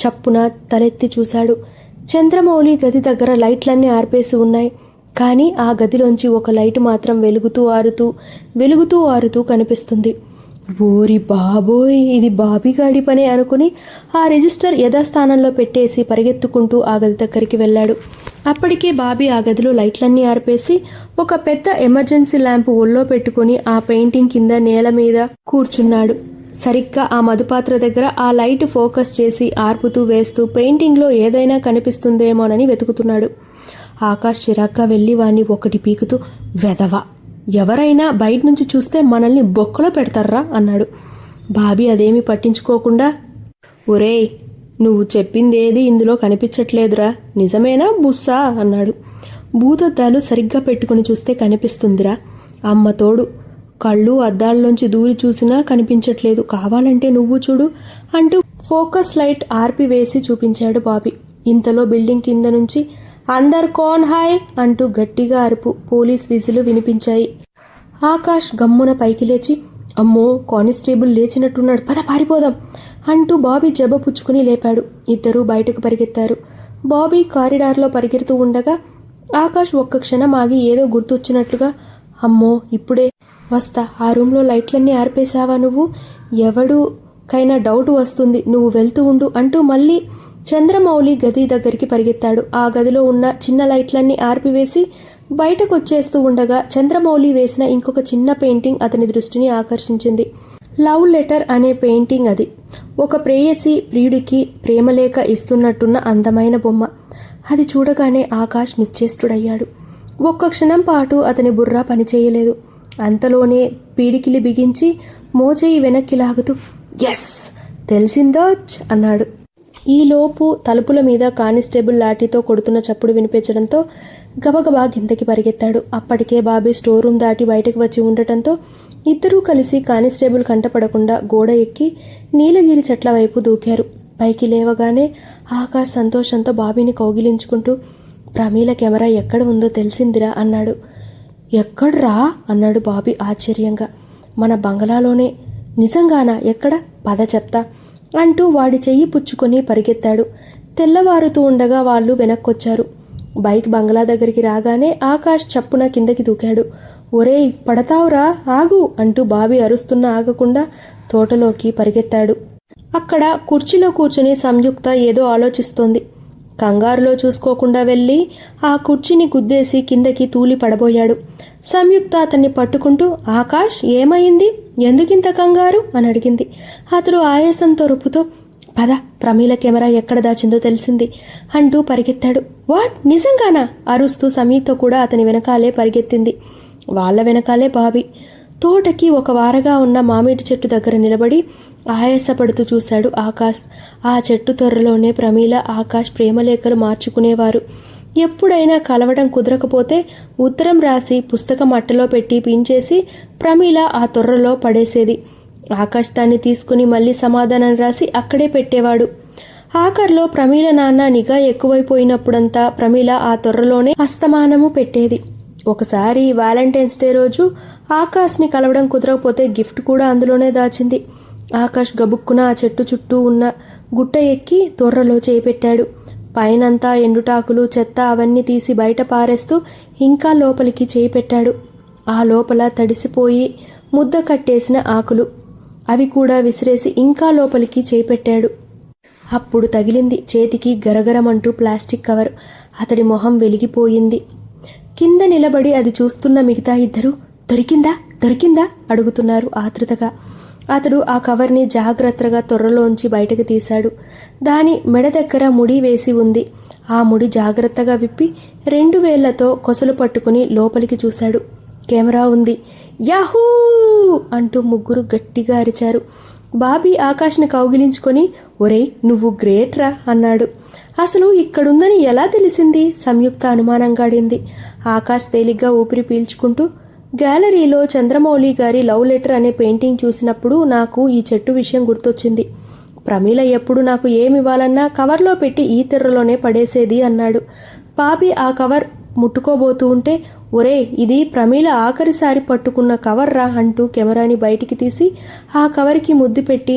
చప్పున తలెత్తి చూశాడు. చంద్రమౌళి గది దగ్గర లైట్లన్నీ ఆర్పేసి ఉన్నాయి. కానీ ఆ గదిలోంచి ఒక లైటు మాత్రం వెలుగుతూ ఆరుతూ కనిపిస్తుంది. ఓరి బాబోయ్, ఇది బాబీగాడి పనే అనుకుని ఆ రిజిస్టర్ యథాస్థానంలో పెట్టేసి పరిగెత్తుకుంటూ ఆ గది దగ్గరికి వెళ్ళాడు. అప్పటికే బాబీ ఆ గదిలో లైట్లన్నీ ఆర్పేసి ఒక పెద్ద ఎమర్జెన్సీ ల్యాంపు ఒళ్ళో పెట్టుకుని ఆ పెయింటింగ్ కింద నేల మీద కూర్చున్నాడు. సరిగ్గా ఆ మధుపాత్ర దగ్గర ఆ లైట్ ఫోకస్ చేసి ఆర్పుతూ వేస్తూ పెయింటింగ్లో ఏదైనా కనిపిస్తుందేమోనని వెతుకుతున్నాడు. ఆకాష్ చిరాగ్గా వెళ్ళి వాణ్ణి ఒకటి పీకుతూ, వెధవ, ఎవరైనా బయట నుంచి చూస్తే మనల్ని బొక్కలో పెడతారా అన్నాడు. బాబీ అదేమీ పట్టించుకోకుండా, ఒరేయ్, నువ్వు చెప్పిందేది ఇందులో కనిపించట్లేదురా, నిజమేనా బుస్సా అన్నాడు. భూతద్దాలు సరిగ్గా పెట్టుకుని చూస్తే కనిపిస్తుందిరా, అమ్మ తోడు కళ్ళు అద్దాల్లోంచి దూరి చూసినా కనిపించట్లేదు, కావాలంటే నువ్వు చూడు అంటూ ఫోకస్ లైట్ ఆర్పివేసి చూపించాడు బాబీ. ఇంతలో బిల్డింగ్ కింద నుంచి అందర్ కోన్ హాయ్ అంటూ గట్టిగా అరుపు, పోలీస్ విజులు వినిపించాయి. ఆకాష్ గమ్మున పైకి లేచి, అమ్మో, కానిస్టేబుల్ లేచినట్టున్నాడు, పద పారిపోదాం అంటూ బాబీ జబ్బ పుచ్చుకుని లేపాడు. ఇద్దరూ బయటకు పరిగెత్తారు. బాబీ కారిడార్లో పరిగెడుతూ ఉండగా ఆకాష్ ఒక్క క్షణం ఆగి ఏదో గుర్తొచ్చినట్లుగా, అమ్మో, ఇప్పుడే వస్తా, ఆ రూమ్లో లైట్లన్నీ ఆర్పేశావా నువ్వు, ఎవడుకైనా డౌట్ వస్తుంది, నువ్వు వెళ్తూ ఉండు అంటూ మళ్ళీ చంద్రమౌళి గది దగ్గరికి పరిగెత్తాడు. ఆ గదిలో ఉన్న చిన్న లైట్లన్నీ ఆర్పివేసి బయటకు వచ్చేస్తూ ఉండగా చంద్రమౌళి వేసిన ఇంకొక చిన్న పెయింటింగ్ అతని దృష్టిని ఆకర్షించింది. లవ్ లెటర్ అనే పెయింటింగ్ అది. ఒక ప్రేయసి ప్రియుడికి ప్రేమలేఖ ఇస్తున్నట్టున్న అందమైన బొమ్మ. అది చూడగానే ఆకాష్ నిశ్చేష్టుడయ్యాడు. ఒక్క క్షణం పాటు అతని బుర్ర పనిచేయలేదు. అంతలోనే పీడికిలి బిగించి మోచేయి వెనక్కి లాగుతూ, ఎస్, తెలిసిందోచ్ అన్నాడు. ఈలోపు తలుపుల మీద కానిస్టేబుల్ లాఠీతో కొడుతున్న చప్పుడు వినిపించడంతో గబగబా కిందకి పరిగెత్తాడు. అప్పటికే బాబీ స్టోర్ రూమ్ దాటి బయటకు వచ్చి ఉండటంతో ఇద్దరూ కలిసి కానిస్టేబుల్ కంటపడకుండా గోడ ఎక్కి నీలగిరి చెట్ల వైపు దూకారు. పైకి లేవగానే ఆకాష్ సంతోషంతో బాబీని కౌగిలించుకుంటూ, ప్రమీల కెమెరా ఎక్కడ ఉందో తెలిసిందిరా అన్నాడు. ఎక్కడ్రా అన్నాడు బాబీ ఆశ్చర్యంగా. మన బంగళాలోనే. నిజంగానా? ఎక్కడ? పద చెప్తా అంటూ వాడి చెయ్యి పుచ్చుకొని పరిగెత్తాడు. తెల్లవారుతూ ఉండగా వాళ్ళు వెనక్కొచ్చారు. బైక్ బంగ్లా దగ్గరికి రాగానే ఆకాష్ చప్పున కిందకి దూకాడు. ఒరేయ్, పడతావురా, ఆగు అంటూ బాబీ అరుస్తున్నా ఆగకుండా తోటలోకి పరిగెత్తాడు. అక్కడ కుర్చీలో కూర్చుని సంయుక్త ఏదో ఆలోచిస్తోంది. కంగారులో చూసుకోకుండా వెళ్ళి ఆ కుర్చీని గుద్దేసి కిందకి తూలి పడబోయాడు. సంయుక్త అతన్ని పట్టుకుంటూ, ఆకాష్, ఏమైంది, ఎందుకింత కంగారు అని అడిగింది. అతడు ఆయాసంతో రూపుతో, పద, ప్రమీల కెమెరా ఎక్కడ దాచిందో తెలిసింది అంటూ పరిగెత్తాడు. వాట్, నిజంగానా అరుస్తూ సంయుక్త కూడా అతని వెనకాలే పరిగెత్తింది. వాళ్ళ వెనకాలే బాబీ. తోటకి ఒక వారగా ఉన్న మామిడి చెట్టు దగ్గర నిలబడి ఆయాసపడుతూ చూశాడు ఆకాష్. ఆ చెట్టు త్వరలోనే ప్రమీల, ఆకాష్ ప్రేమలేఖలు మార్చుకునేవారు. ఎప్పుడైనా కలవడం కుదరకపోతే ఉత్తరం రాసి పుస్తకం అట్టలో పెట్టి పించేసి ప్రమీల ఆ తొర్రలో పడేసేది. ఆకాష్ దాన్ని తీసుకుని మళ్ళీ సమాధానం రాసి అక్కడే పెట్టేవాడు. ఆఖర్లో ప్రమీల నాన్న నిఘా ఎక్కువైపోయినప్పుడంతా ప్రమీల ఆ తొర్రలోనే అస్తమానము పెట్టేది. ఒకసారి వ్యాలంటైన్స్ డే రోజు ఆకాష్ని కలవడం కుదరకపోతే గిఫ్ట్ కూడా అందులోనే దాచింది. ఆకాష్ గబుక్కున ఆ చెట్టు చుట్టూ ఉన్న గుట్ట ఎక్కి తొర్రలో చేపెట్టాడు. పైనంతా ఎండుటాకులు, చెత్త అవన్నీ తీసి బయట పారేస్తూ ఇంకా లోపలికి చేయి పెట్టాడు. ఆ లోపల తడిసిపోయి ముద్ద కట్టేసిన ఆకులు, అవి కూడా విసిరేసి ఇంకా లోపలికి చేయి పెట్టాడు. అప్పుడు తగిలింది చేతికి గరగరమంటూ ప్లాస్టిక్ కవర్. అతడి మొహం వెలిగిపోయింది. కింద నిలబడి అది చూస్తున్న మిగతా ఇద్దరు, దొరికిందా దొరికిందా అడుగుతున్నారు ఆతృతగా. అతడు ఆ కవర్ని జాగ్రత్తగా తొర్రలోంచి బయటకు తీశాడు. దాని మెడ దగ్గర ముడి వేసి ఉంది. ఆ ముడి జాగ్రత్తగా విప్పి 2 వేళ్లతో కొసలు పట్టుకుని లోపలికి చూశాడు. కెమెరా ఉంది. యాహూ అంటూ ముగ్గురు గట్టిగా అరిచారు. బాబీ ఆకాష్ని కౌగిలించుకొని, ఒరేయ్, నువ్వు గ్రేట్ రా అన్నాడు. అసలు ఇక్కడుందని ఎలా తెలిసింది? సంయుక్త అనుమానంగా అడింది. ఆకాష్ తేలిగ్గా ఊపిరి పీల్చుకుంటూ, గ్యాలరీలో చంద్రమౌళి గారి లవ్ లెటర్ అనే పెయింటింగ్ చూసినప్పుడు నాకు ఈ చెట్టు విషయం గుర్తొచ్చింది. ప్రమీల ఎప్పుడు నాకు ఏమివ్వాలన్నా కవర్లో పెట్టి ఈ తెర్రలోనే పడేసేది అన్నాడు. బాబీ ఆ కవర్ ముట్టుకోబోతూ ఉంటే, ఒరే, ఇది ప్రమీల ఆఖరిసారి పట్టుకున్న కవర్ రా అంటూ కెమెరాని బయటికి తీసి ఆ కవర్కి ముద్దు పెట్టి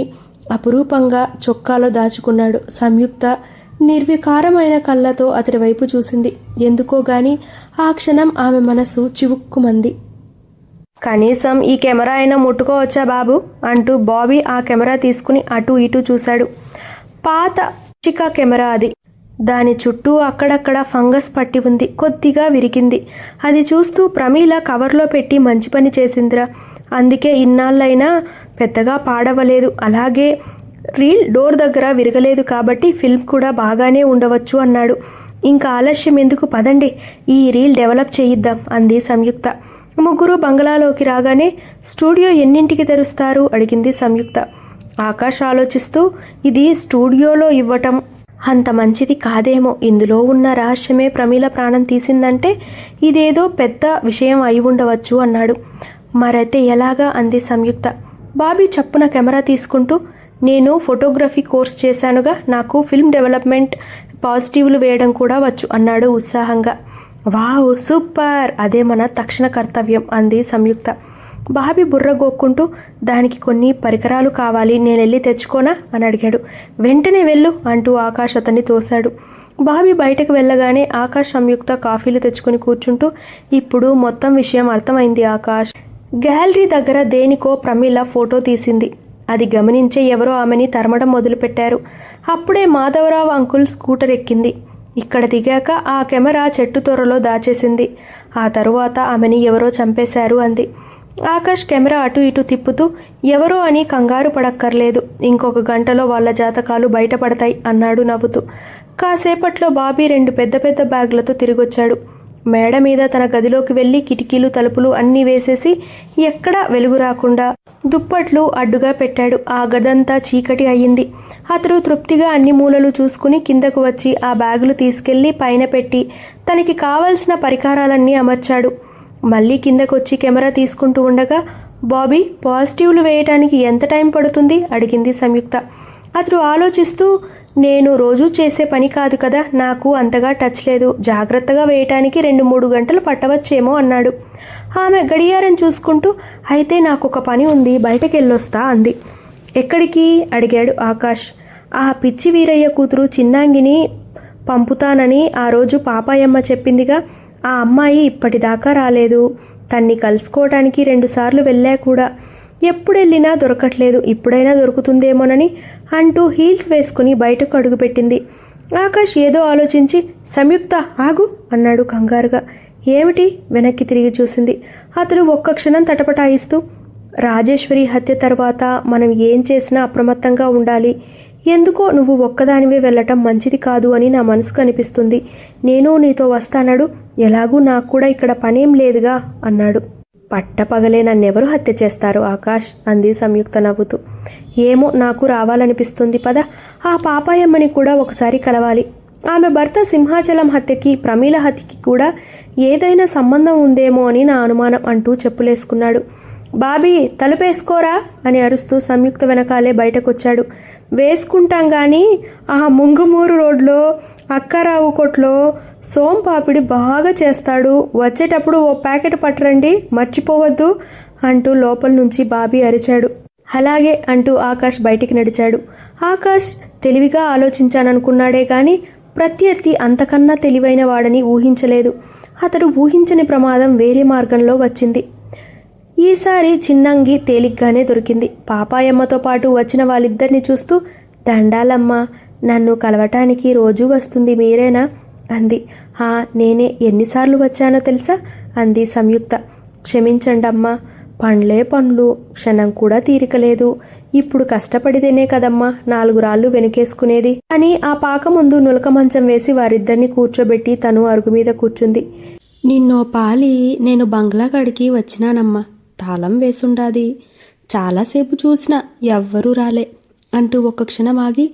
అపురూపంగా చొక్కాలో దాచుకున్నాడు. సంయుక్త నిర్వికారమైన కళ్ళతో అతడి వైపు చూసింది. ఎందుకో గాని ఆ క్షణం ఆమె మనసు చివుక్కుమంది. కనీసం ఈ కెమెరా అయినా ముట్టుకోవచ్చా బాబు అంటూ బాబీ ఆ కెమెరా తీసుకుని అటు ఇటు చూశాడు. పాత చికా కెమెరా అది. దాని చుట్టూ అక్కడక్కడ ఫంగస్ పట్టి ఉంది, కొద్దిగా విరిగింది. అది చూస్తూ ప్రమీల కవర్లో పెట్టి మంచి పని చేసిందిరా, అందుకే ఇన్నాళ్ళైనా పెద్దగా పాడవలేదు. అలాగే రీల్ డోర్ దగ్గర విరగలేదు కాబట్టి ఫిల్మ్ కూడా బాగానే ఉండవచ్చు అన్నాడు. ఇంకా ఆలస్యం ఎందుకు, పదండి ఈ రీల్ డెవలప్ చేయిద్దాం అంది సంయుక్త. ముగ్గురు బంగ్లాలోకి రాగానే స్టూడియో ఎన్నింటికి తెరుస్తారు అడిగింది సంయుక్త. ఆకాష్ ఆలోచిస్తూ, ఇది స్టూడియోలో ఇవ్వటం అంత మంచిది కాదేమో, ఇందులో ఉన్న రహస్యమే ప్రమీల ప్రాణం తీసిందంటే ఇదేదో పెద్ద విషయం అయి ఉండవచ్చు అన్నాడు. మరైతే ఎలాగా అంది సంయుక్త. బాబీ చప్పున కెమెరా తీసుకుంటూ, నేను ఫోటోగ్రఫీ కోర్స్ చేశానుగా, నాకు ఫిల్మ్ డెవలప్మెంట్ పాజిటివ్లు వేయడం కూడా వచ్చు అన్నాడు ఉత్సాహంగా. వావ్ సూపర్, అదే మన తక్షణ కర్తవ్యం అంది సంయుక్త. బాబీ బుర్ర గోక్కుంటూ, దానికి కొన్ని పరికరాలు కావాలి, నేను వెళ్ళి తెచ్చుకోనా అని అడిగాడు. వెంటనే వెళ్ళు అంటూ ఆకాష్ అతన్ని తోశాడు. బాబీ బయటకు వెళ్ళగానే ఆకాష్ సంయుక్త కాఫీలు తెచ్చుకుని కూర్చుంటూ, ఇప్పుడు మొత్తం విషయం అర్థమైంది ఆకాష్. గ్యాలరీ దగ్గర దేనికో ప్రమీల ఫోటో తీసింది. అది గమనించే ఎవరో ఆమెని తరమడం మొదలుపెట్టారు. అప్పుడే మాధవరావు అంకుల్ స్కూటర్ ఎక్కింది. ఇక్కడ దిగాక ఆ కెమెరా చెట్టు తొర్రలో దాచేసింది. ఆ తరువాత ఆమెని ఎవరో చంపేశారు అంది. ఆకాష్ కెమెరా అటు ఇటు తిప్పుతూ, ఎవరో అని కంగారు పడక్కర్లేదు, ఇంకొక గంటలో వాళ్ళ జాతకాలు బయటపడతాయి అన్నాడు నవ్వుతూ. కాసేపట్లో బాబీ 2 పెద్ద పెద్ద బ్యాగులతో తిరిగొచ్చాడు. మేడ మీద తన గదిలోకి వెళ్ళి కిటికీలు తలుపులు అన్నీ వేసేసి ఎక్కడా వెలుగు రాకుండా దుప్పట్లు అడ్డుగా పెట్టాడు. ఆ గదంతా చీకటి అయ్యింది. అతడు తృప్తిగా అన్ని మూలలు చూసుకుని కిందకు వచ్చి ఆ బ్యాగులు తీసుకెళ్లి పైన పెట్టి తనకి కావలసిన పరికరాలన్నీ అమర్చాడు. మళ్ళీ కిందకొచ్చి కెమెరా తీసుకుంటూ ఉండగా, బాబీ పాజిటివ్లు వేయటానికి ఎంత టైం పడుతుంది అడిగింది సంయుక్త. అతడు ఆలోచిస్తూ, నేను రోజూ చేసే పని కాదు కదా, నాకు అంతగా టచ్ లేదు, జాగ్రత్తగా వేయటానికి 2-3 గంటలు పట్టవచ్చేమో అన్నాడు. ఆమె గడియారం చూసుకుంటూ, అయితే నాకు ఒక పని ఉంది, బయటకు వెళ్ళొస్తా అంది. ఎక్కడికి అడిగాడు ఆకాష్. ఆ పిచ్చి వీరయ్య కూతురు చిన్నాంగిని పంపుతానని ఆ రోజు పాపాయమ్మ చెప్పిందిగా, ఆ అమ్మాయి ఇప్పటిదాకా రాలేదు. తన్ని కలుసుకోవటానికి 2 సార్లు వెళ్ళా కూడా, ఎప్పుడెళ్ళినా దొరకట్లేదు, ఇప్పుడైనా దొరుకుతుందేమోనని అంటూ హీల్స్ వేసుకుని బయటకు అడుగుపెట్టింది. ఆకాష్ ఏదో ఆలోచించి, సంయుక్త ఆగు అన్నాడు కంగారుగా. ఏమిటి వెనక్కి తిరిగి చూసింది. అతడు ఒక్క క్షణం తటపటాయిస్తూ, రాజేశ్వరి హత్య తర్వాత మనం ఏం చేసినా అప్రమత్తంగా ఉండాలి. ఎందుకో నువ్వు ఒక్కదానివే వెళ్ళటం మంచిది కాదు అని నా మనసుకు అనిపిస్తుంది. నేను నీతో వస్తానడు, ఎలాగూ నాకు కూడా ఇక్కడ పనేం లేదుగా అన్నాడు. పట్టపగలే నన్నెవరు హత్య చేస్తారు ఆకాష్ అంది సంయుక్త నవ్వుతూ. ఏమో నాకు రావాలనిపిస్తుంది, పద ఆ పాపాయమ్మని కూడా ఒకసారి కలవాలి. ఆమె భర్త సింహాచలం హత్యకి ప్రమీల హత్యకి కూడా ఏదైనా సంబంధం ఉందేమో అని నా అనుమానం అంటూ చెప్పులేసుకున్నాడు. బాబీ తలుపేసుకోరా అని అరుస్తూ సంయుక్త వెనకాలే బయటకొచ్చాడు. వేసుకుంటాం కానీ ఆ ముంగుమూరు రోడ్లో అక్కారావు కొట్లో సోంపాపిడి బాగా చేస్తాడు, వచ్చేటప్పుడు ఓ ప్యాకెట్ పట్టరండి, మర్చిపోవద్దు అంటూ లోపల నుంచి బాబీ అరిచాడు. అలాగే అంటూ ఆకాష్ బయటికి నడిచాడు. ఆకాష్ తెలివిగా ఆలోచించాననుకున్నాడే గాని ప్రత్యర్థి అంతకన్నా తెలివైన వాడని ఊహించలేదు. అతడు ఊహించని ప్రమాదం వేరే మార్గంలో వచ్చింది. ఈసారి చిన్నంగి తేలిగ్గానే దొరికింది. పాపాయమ్మతో పాటు వచ్చిన వాళ్ళిద్దరిని చూస్తూ, దండాలమ్మ, నన్ను కలవటానికి రోజూ వస్తుంది మీరేనా అంది. నేనే, ఎన్నిసార్లు వచ్చానో తెలుసా అంది సంయుక్త. క్షమించండమ్మా, పండ్లే పండ్లు, క్షణం కూడా తీరికలేదు. ఇప్పుడు కష్టపడితేనే కదమ్మా 4 రాళ్ళు వెనుకేసుకునేది అని ఆ పాక ముందు నులక మంచం వేసి వారిద్దరిని కూర్చోబెట్టి తను అరుగు మీద కూర్చుంది. నిన్నో పాలి నేను బంగ్లా గడికి వచ్చినానమ్మా, తాళం వేసుండాది, చాలాసేపు చూసినా ఎవ్వరూ రాలే అంటూ ఒక్క క్షణం ఆగి,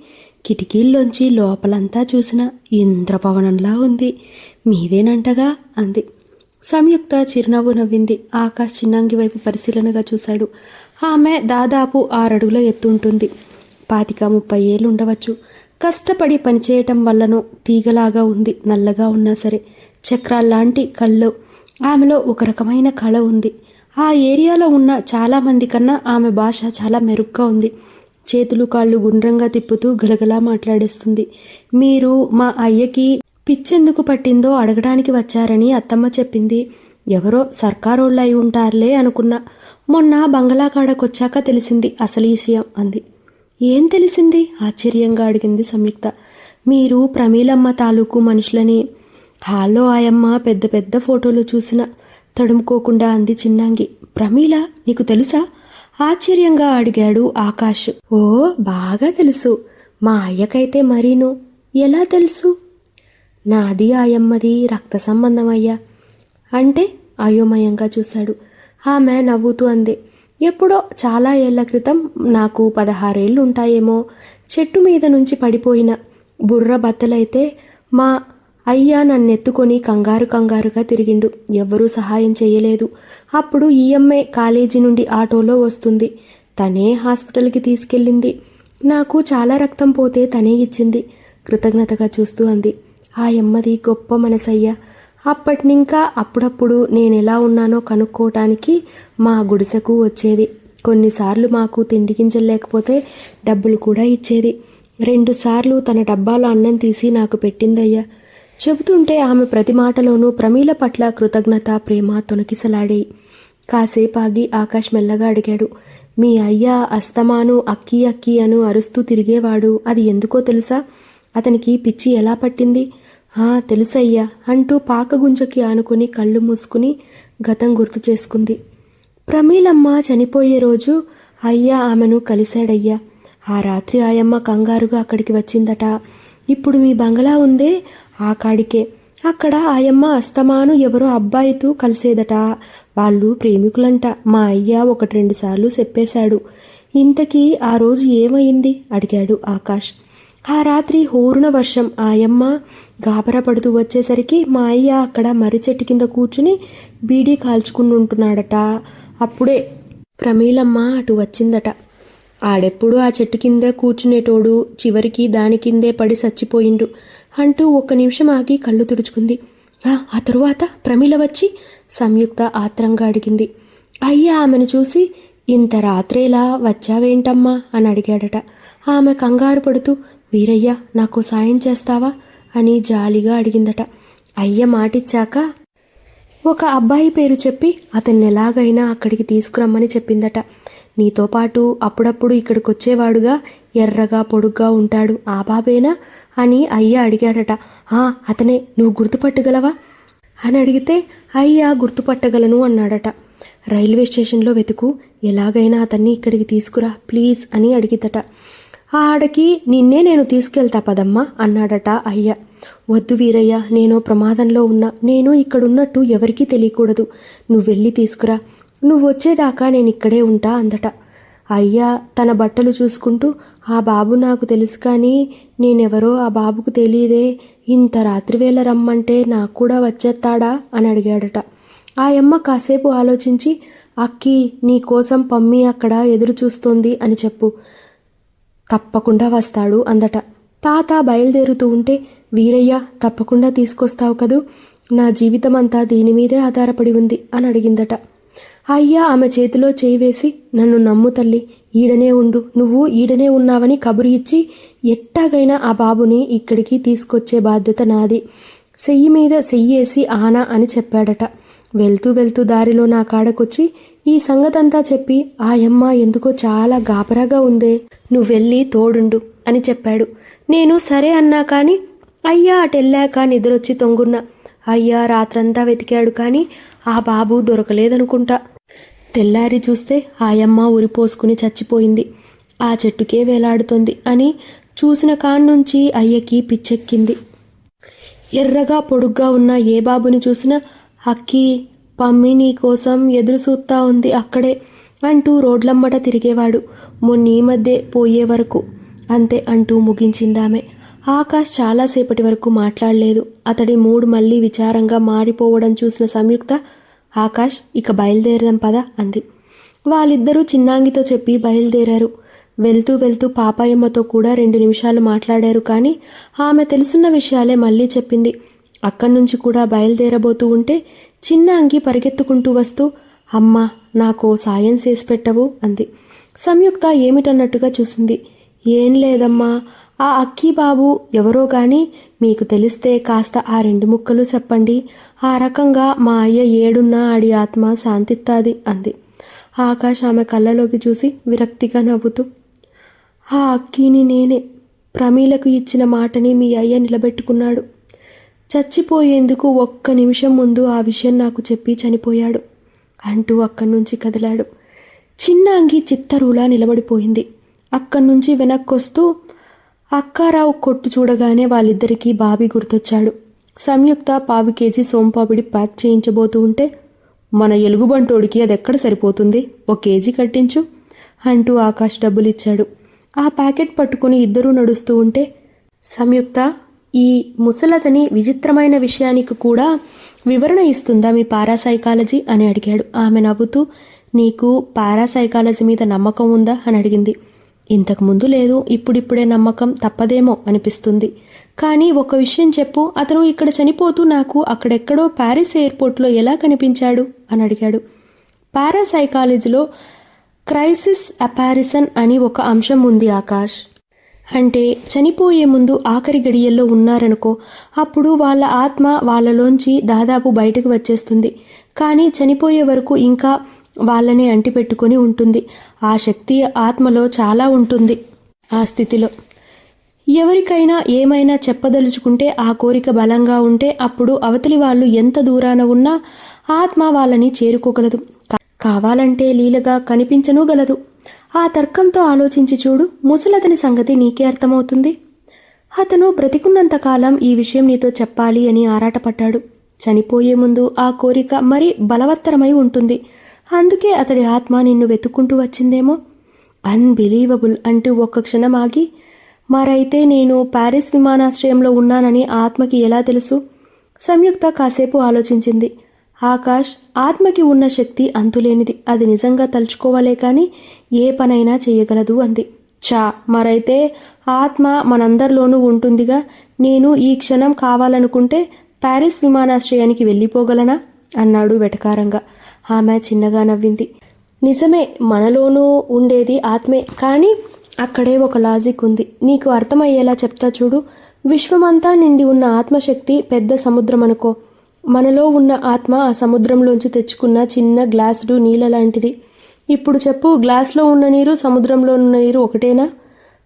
కిటికీల్లోంచి లోపలంతా చూసిన ఇంద్రపవనంలా ఉంది, మీదేనంటగా అంది. సంయుక్త చిరునవ్వు నవ్వింది. ఆకాష్ చిన్నంగి వైపు పరిశీలనగా చూశాడు. ఆమె దాదాపు 6 అడుగుల ఎత్తుంటుంది. 25-30 ఏళ్ళు ఉండవచ్చు. కష్టపడి పనిచేయటం వల్లనో తీగలాగా ఉంది, నల్లగా ఉన్నా సరే. చక్రాల్లాంటి కళ్ళు, ఆమెలో ఒక రకమైన కళ ఉంది. ఆ ఏరియాలో ఉన్న చాలామంది కన్నా ఆమె భాష చాలా మెరుగ్గా ఉంది. చేతులు కాళ్ళు గుండ్రంగా తిప్పుతూ గలగలా మాట్లాడేస్తుంది. మీరు మా అయ్యకి పిచ్చెందుకు పట్టిందో అడగడానికి వచ్చారని అత్తమ్మ చెప్పింది. ఎవరో సర్కారోళ్ళు అయి ఉంటారులే అనుకున్నా. మొన్న బంగళా కాడకొచ్చాక తెలిసింది అసలు ఈ విషయం అంది. ఏం తెలిసింది ఆశ్చర్యంగా అడిగింది సంయుక్త. మీరు ప్రమీలమ్మ తాలూకు మనుషులని. హాల్లో ఆయమ్మ పెద్ద పెద్ద ఫోటోలు చూసిన తడుముకోకుండా అంది చిన్నాంగి. ప్రమీల నీకు తెలుసా ఆశ్చర్యంగా అడిగాడు ఆకాష్. ఓ బాగా తెలుసు, మా అయ్యకైతే మరీను. ఎలా తెలుసు? నాది ఆయమ్మది రక్త సంబంధం అయ్యా. అంటే అయోమయంగా చూశాడు. ఆమె నవ్వుతూ అంది. ఎప్పుడో చాలా ఏళ్ల క్రితం, నాకు 16 ఏళ్ళు ఉంటాయేమో, చెట్టు మీద నుంచి పడిపోయిన బుర్ర బత్తలైతే మా అయ్య నన్నెత్తుకొని కంగారుగా తిరిగిండు. ఎవ్వరూ సహాయం చేయలేదు. అప్పుడు ఈఎంఐ కాలేజీ నుండి ఆటోలో వస్తుంది. తనే హాస్పిటల్కి తీసుకెళ్ళింది. నాకు చాలా రక్తం పోతే తనే ఇచ్చింది. కృతజ్ఞతగా చూస్తూ అంది. ఆయమ్మది గొప్ప మనసయ్యా. అప్పటినింకా అప్పుడప్పుడు నేనెలా ఉన్నానో కనుక్కోవటానికి మా గుడిసెకు వచ్చేది. కొన్నిసార్లు మాకు తిండి గింజలు లేకపోతే డబ్బులు కూడా ఇచ్చేది. 2 సార్లు తన డబ్బాలో అన్నం తీసి నాకు పెట్టిందయ్యా. చెబుతుంటే ఆమె ప్రతి మాటలోనూ ప్రమీల పట్ల కృతజ్ఞత, ప్రేమ తొణకిసలాడేయి. కాసేపు ఆగి ఆకాష్ మెల్లగా అడిగాడు. మీ అయ్య అస్తమాను అక్కీ అక్కీ అను అరుస్తూ తిరిగేవాడు. అది ఎందుకో తెలుసా? అతనికి పిచ్చి ఎలా పట్టింది? తెలుసయ్యా అంటూ పాకగుంజకి ఆనుకొని కళ్ళు మూసుకుని గతం గుర్తు చేసుకుంది. ప్రమీలమ్మ చనిపోయే రోజు అయ్య ఆమెను కలిశాడయ్యా. ఆ రాత్రి ఆయమ్మ కంగారుగా అక్కడికి వచ్చిందట. ఇప్పుడు మీ బంగళా ఉందే ఆ కాడికే. అక్కడ ఆయమ్మ అస్తమాను ఎవరో అబ్బాయితో కలిసేదట. వాళ్ళు ప్రేమికులంట. మా అయ్య 1-2 సార్లు చెప్పేశాడు. ఇంతకీ ఆ రోజు ఏమైంది అడిగాడు ఆకాష్. ఆ రాత్రి హోరున వర్షం. ఆయమ్మ గాబరా పడుతూ వచ్చేసరికి మా అయ్య అక్కడ మర్రి చెట్టు కింద కూర్చుని బీడీ కాల్చుకుని ఉంటున్నాడట. అప్పుడే ప్రమీలమ్మ అటు వచ్చిందట. ఆడెప్పుడు ఆ చెట్టు కింద కూర్చునేటోడు, చివరికి దాని కిందే పడి చచ్చిపోయిండు అంటూ 1 నిమిషం ఆగి కళ్ళు తుడుచుకుంది. ఆ తరువాత ప్రమీల వచ్చి సంయుక్త ఆత్రంగా అడిగింది. అయ్య ఆమెను చూసి ఇంత రాత్రేలా వచ్చావేంటమ్మా అని అడిగాడట. ఆమె కంగారు పడుతూ వీరయ్య నాకు సాయం చేస్తావా అని జాలిగా అడిగిందట. అయ్య మాటిచ్చాక ఒక అబ్బాయి పేరు చెప్పి అతన్ని ఎలాగైనా అక్కడికి తీసుకురమ్మని చెప్పిందట. నీతో పాటు అప్పుడప్పుడు ఇక్కడికొచ్చేవాడుగా, ఎర్రగా పొడుగ్గా ఉంటాడు, ఆ బాబేనా అని అయ్య అడిగాడట. అతనే, నువ్వు గుర్తుపట్టగలవా అని అడిగితే అయ్య గుర్తుపట్టగలను అన్నాడట. రైల్వే స్టేషన్లో వెతుకు, ఎలాగైనా అతన్ని ఇక్కడికి తీసుకురా ప్లీజ్ అని అడిగితట. ఆడకి నిన్నే నేను తీసుకెళ్తా పదమ్మా అన్నాడట అయ్య. వద్దు వీరయ్య, నేను ప్రమాదంలో ఉన్నా. నేను ఇక్కడున్నట్టు ఎవరికీ తెలియకూడదు. నువ్వు వెళ్ళి తీసుకురా. నువ్వు వచ్చేదాకా నేను ఇక్కడే ఉంటా అందట. అయ్య తన బట్టలు చూసుకుంటూ, ఆ బాబు నాకు తెలుసు కానీ నేనెవరో ఆ బాబుకు తెలియదే. ఇంత రాత్రివేళ రమ్మంటే నాకు కూడా వచ్చేస్తాడా అని అడిగాడట. ఆయమ్మ కాసేపు ఆలోచించి, అక్కి నీకోసం పమ్మి అక్కడ ఎదురు చూస్తోంది అని చెప్పు, తప్పకుండా వస్తాడు అందట. తాత బయలుదేరుతూ ఉంటే, వీరయ్య తప్పకుండా తీసుకొస్తావు కదూ, నా జీవితం అంతా దీని మీదే ఆధారపడి ఉంది అని అడిగిందట. అయ్య ఆమె చేతిలో చేయి వేసి, నన్ను నమ్ము తల్లి, ఈడనే ఉండు, నువ్వు ఈడనే ఉన్నావని కబురు ఇచ్చి ఎట్టాగైనా ఆ బాబుని ఇక్కడికి తీసుకొచ్చే బాధ్యత నాది. చెయ్యి మీద చెయ్యేసి ఆనా అని చెప్పాడట. వెళ్తూ వెళ్తూ దారిలో నా కాడకొచ్చి ఈ సంగతంతా చెప్పి, ఆయమ్మ ఎందుకో చాలా గాబరాగా ఉందే, నువ్వెళ్ళి తోడుండు అని చెప్పాడు. నేను సరే అన్నా కానీ అయ్యా అటెళ్ళాక నిద్రొచ్చి తొంగున్నా. అయ్యా రాత్రంతా వెతికాడు కానీ ఆ బాబు దొరకలేదనుకుంటా. తెల్లారి చూస్తే ఆయమ్మ ఉరిపోసుకుని చచ్చిపోయింది, ఆ చెట్టుకే వేలాడుతోంది అని చూసిన కాన్నుంచి అయ్యకి పిచ్చెక్కింది. ఎర్రగా పొడుగ్గా ఉన్న ఏ బాబుని చూసినా, అక్కీ పమ్మి నీ కోసం ఎదురు చూస్తా ఉంది అక్కడే అంటూ రోడ్లమ్మట తిరిగేవాడు. మొన్నీ మధ్య పోయే వరకు అంతే అంటూ ముగించిందామె. ఆకాష్ చాలాసేపటి వరకు మాట్లాడలేదు. అతడి మూడ్ మళ్ళీ విచారంగా మారిపోవడం చూసిన సంయుక్త, ఆకాష్ ఇక బయలుదేరదాం పదా అంది. వాళ్ళిద్దరూ చిన్నాంగితో చెప్పి బయలుదేరారు. వెళ్తూ వెళ్తూ పాపాయమ్మతో కూడా 2 నిమిషాలు మాట్లాడారు కానీ ఆమె తెలుసున్న విషయాలే మళ్ళీ చెప్పింది. అక్కడి నుంచి కూడా బయలుదేరబోతూ ఉంటే చిన్నాంగి పరిగెత్తుకుంటూ వస్తూ, అమ్మా నాకో సాయం చేసి పెట్టవు అంది. సంయుక్త ఏమిటన్నట్టుగా చూసింది. ఏం లేదమ్మా, ఆ అక్కీ బాబు ఎవరో గాని మీకు తెలిస్తే కాస్త ఆ 2 ముక్కలు చెప్పండి. ఆ రకంగా మా అయ్య ఏడున్నా ఆడి ఆత్మ శాంతిత్తాది అంది. ఆకాష్ ఆమె కళ్ళలోకి చూసి విరక్తిగా నవ్వుతూ, ఆ అక్కీని నేనే. ప్రమీలకు ఇచ్చిన మాటని మీ అయ్య నిలబెట్టుకున్నాడు. చచ్చిపోయేందుకు 1 నిమిషం ముందు ఆ విషయం నాకు చెప్పి చనిపోయాడు అంటూ అక్కడి నుంచి కదిలాడు. చిన్న అంగి చిత్తరులా నిలబడిపోయింది. అక్కడి నుంచి వెనక్కొస్తూ అక్కారావు కొట్టు చూడగానే వాళ్ళిద్దరికీ బాబీ గుర్తొచ్చాడు. సంయుక్త 1/4 కేజీ సోంపాపిడి ప్యాక్ చేయించబోతూ ఉంటే, మన ఎలుగుబంటోడికి అది ఎక్కడ సరిపోతుంది, 1 కేజీ కట్టించు అంటూ ఆకాష్ డబ్బులిచ్చాడు. ఆ ప్యాకెట్ పట్టుకుని ఇద్దరూ నడుస్తూ ఉంటే, సంయుక్త, ఈ ముసలతని విచిత్రమైన విషయానికి కూడా వివరణ ఇస్తుందా మీ పారాసైకాలజీ అని అడిగాడు. ఆమె నవ్వుతూ, నీకు పారాసైకాలజీ మీద నమ్మకం ఉందా అని అడిగింది. ఇంతకుముందు లేదు, ఇప్పుడిప్పుడే నమ్మకం తప్పదేమో అనిపిస్తుంది. కానీ ఒక విషయం చెప్పు, అతను ఇక్కడ చనిపోతూ నాకు అక్కడెక్కడో ప్యారిస్ ఎయిర్పోర్ట్లో ఎలా కనిపించాడు అని అడిగాడు. పారాసైకాలజీలో క్రైసిస్ అపారిసన్ అని ఒక అంశం ఉంది ఆకాష్. అంటే చనిపోయే ముందు ఆఖరి గడియల్లో ఉన్నారనుకో, అప్పుడు వాళ్ళ ఆత్మ వాళ్ళలోంచి దాదాపు బయటకు వచ్చేస్తుంది. కానీ చనిపోయే వరకు ఇంకా వాళ్ళనే అంటిపెట్టుకొని ఉంటుంది. ఆ శక్తి ఆత్మలో చాలా ఉంటుంది. ఆ స్థితిలో ఎవరికైనా ఏమైనా చెప్పదలుచుకుంటే ఆ కోరిక బలంగా ఉంటే అప్పుడు అవతలి వాళ్ళు ఎంత దూరాన ఉన్నా ఆత్మ వాళ్ళని చేరుకోగలదు. కావాలంటే లీలగా కనిపించనూగలదు. ఆ తర్కంతో ఆలోచించి చూడు, ముసలతని సంగతి నీకే అర్థమవుతుంది. అతను బ్రతికున్నంతకాలం ఈ విషయం నీతో చెప్పాలి అని ఆరాటపడ్డాడు. చనిపోయే ముందు ఆ కోరిక మరీ బలవత్తరమై ఉంటుంది. అందుకే అతడి ఆత్మ నిన్ను వెతుక్కుంటూ వచ్చిందేమో. అన్బిలీవబుల్ అంటూ 1 క్షణం ఆగి, మరైతే నేను ప్యారిస్ విమానాశ్రయంలో ఉన్నానని ఆత్మకి ఎలా తెలుసు? సంయుక్త కాసేపు ఆలోచించింది. ఆకాష్, ఆత్మకి ఉన్న శక్తి అంతులేనిది. అది నిజంగా తలుచుకోవాలే కానీ ఏ పనైనా చేయగలదు అంది. మరైతే ఆత్మ మనందరిలోనూ ఉంటుందిగా. నేను ఈ క్షణం కావాలనుకుంటే ప్యారిస్ విమానాశ్రయానికి వెళ్ళిపోగలనా అన్నాడు వెటకారంగా. ఆమె చిన్నగా నవ్వింది. నిజమే, మనలోనూ ఉండేది ఆత్మే. కానీ అక్కడే ఒక లాజిక్ ఉంది. నీకు అర్థమయ్యేలా చెప్తా చూడు. విశ్వమంతా నిండి ఉన్న ఆత్మశక్తి పెద్ద సముద్రం అనుకో. మనలో ఉన్న ఆత్మ ఆ సముద్రంలోంచి తెచ్చుకున్న చిన్న గ్లాసుడు నీళ్ళ లాంటిది. ఇప్పుడు చెప్పు, గ్లాసులో ఉన్న నీరు సముద్రంలో ఉన్న నీరు ఒకటేనా?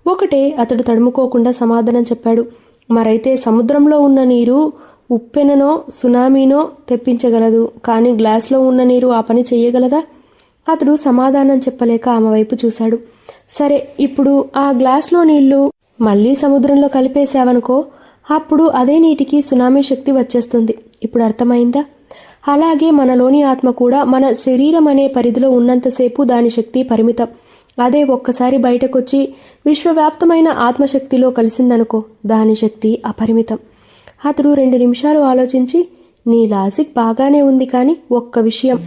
ఒకటే, అతడు తడుముకోకుండా సమాధానం చెప్పాడు. మరైతే సముద్రంలో ఉన్న నీరు ఉప్పెననో సునామీనో తెప్పించగలదు, కానీ గ్లాసులో ఉన్న నీరు ఆ పని చెయ్యగలదా? అతడు సమాధానం చెప్పలేక ఆమె వైపు చూశాడు. సరే, ఇప్పుడు ఆ గ్లాసులో నీళ్లు మళ్ళీ సముద్రంలో కలిపేశావనుకో, అప్పుడు అదే నీటికి సునామీ శక్తి వచ్చేస్తుంది. ఇప్పుడు అర్థమైందా? అలాగే మనలోని ఆత్మ కూడా మన శరీరం అనే పరిధిలో ఉన్నంతసేపు దాని శక్తి పరిమితం. అదే ఒక్కసారి బయటకొచ్చి విశ్వవ్యాప్తమైన ఆత్మశక్తిలో కలిసిందనుకో, దాని శక్తి అపరిమితం. అతడు 2 నిమిషాలు ఆలోచించి, నీ లాజిక్ బాగానే ఉంది, కానీ ఒక్క విషయం.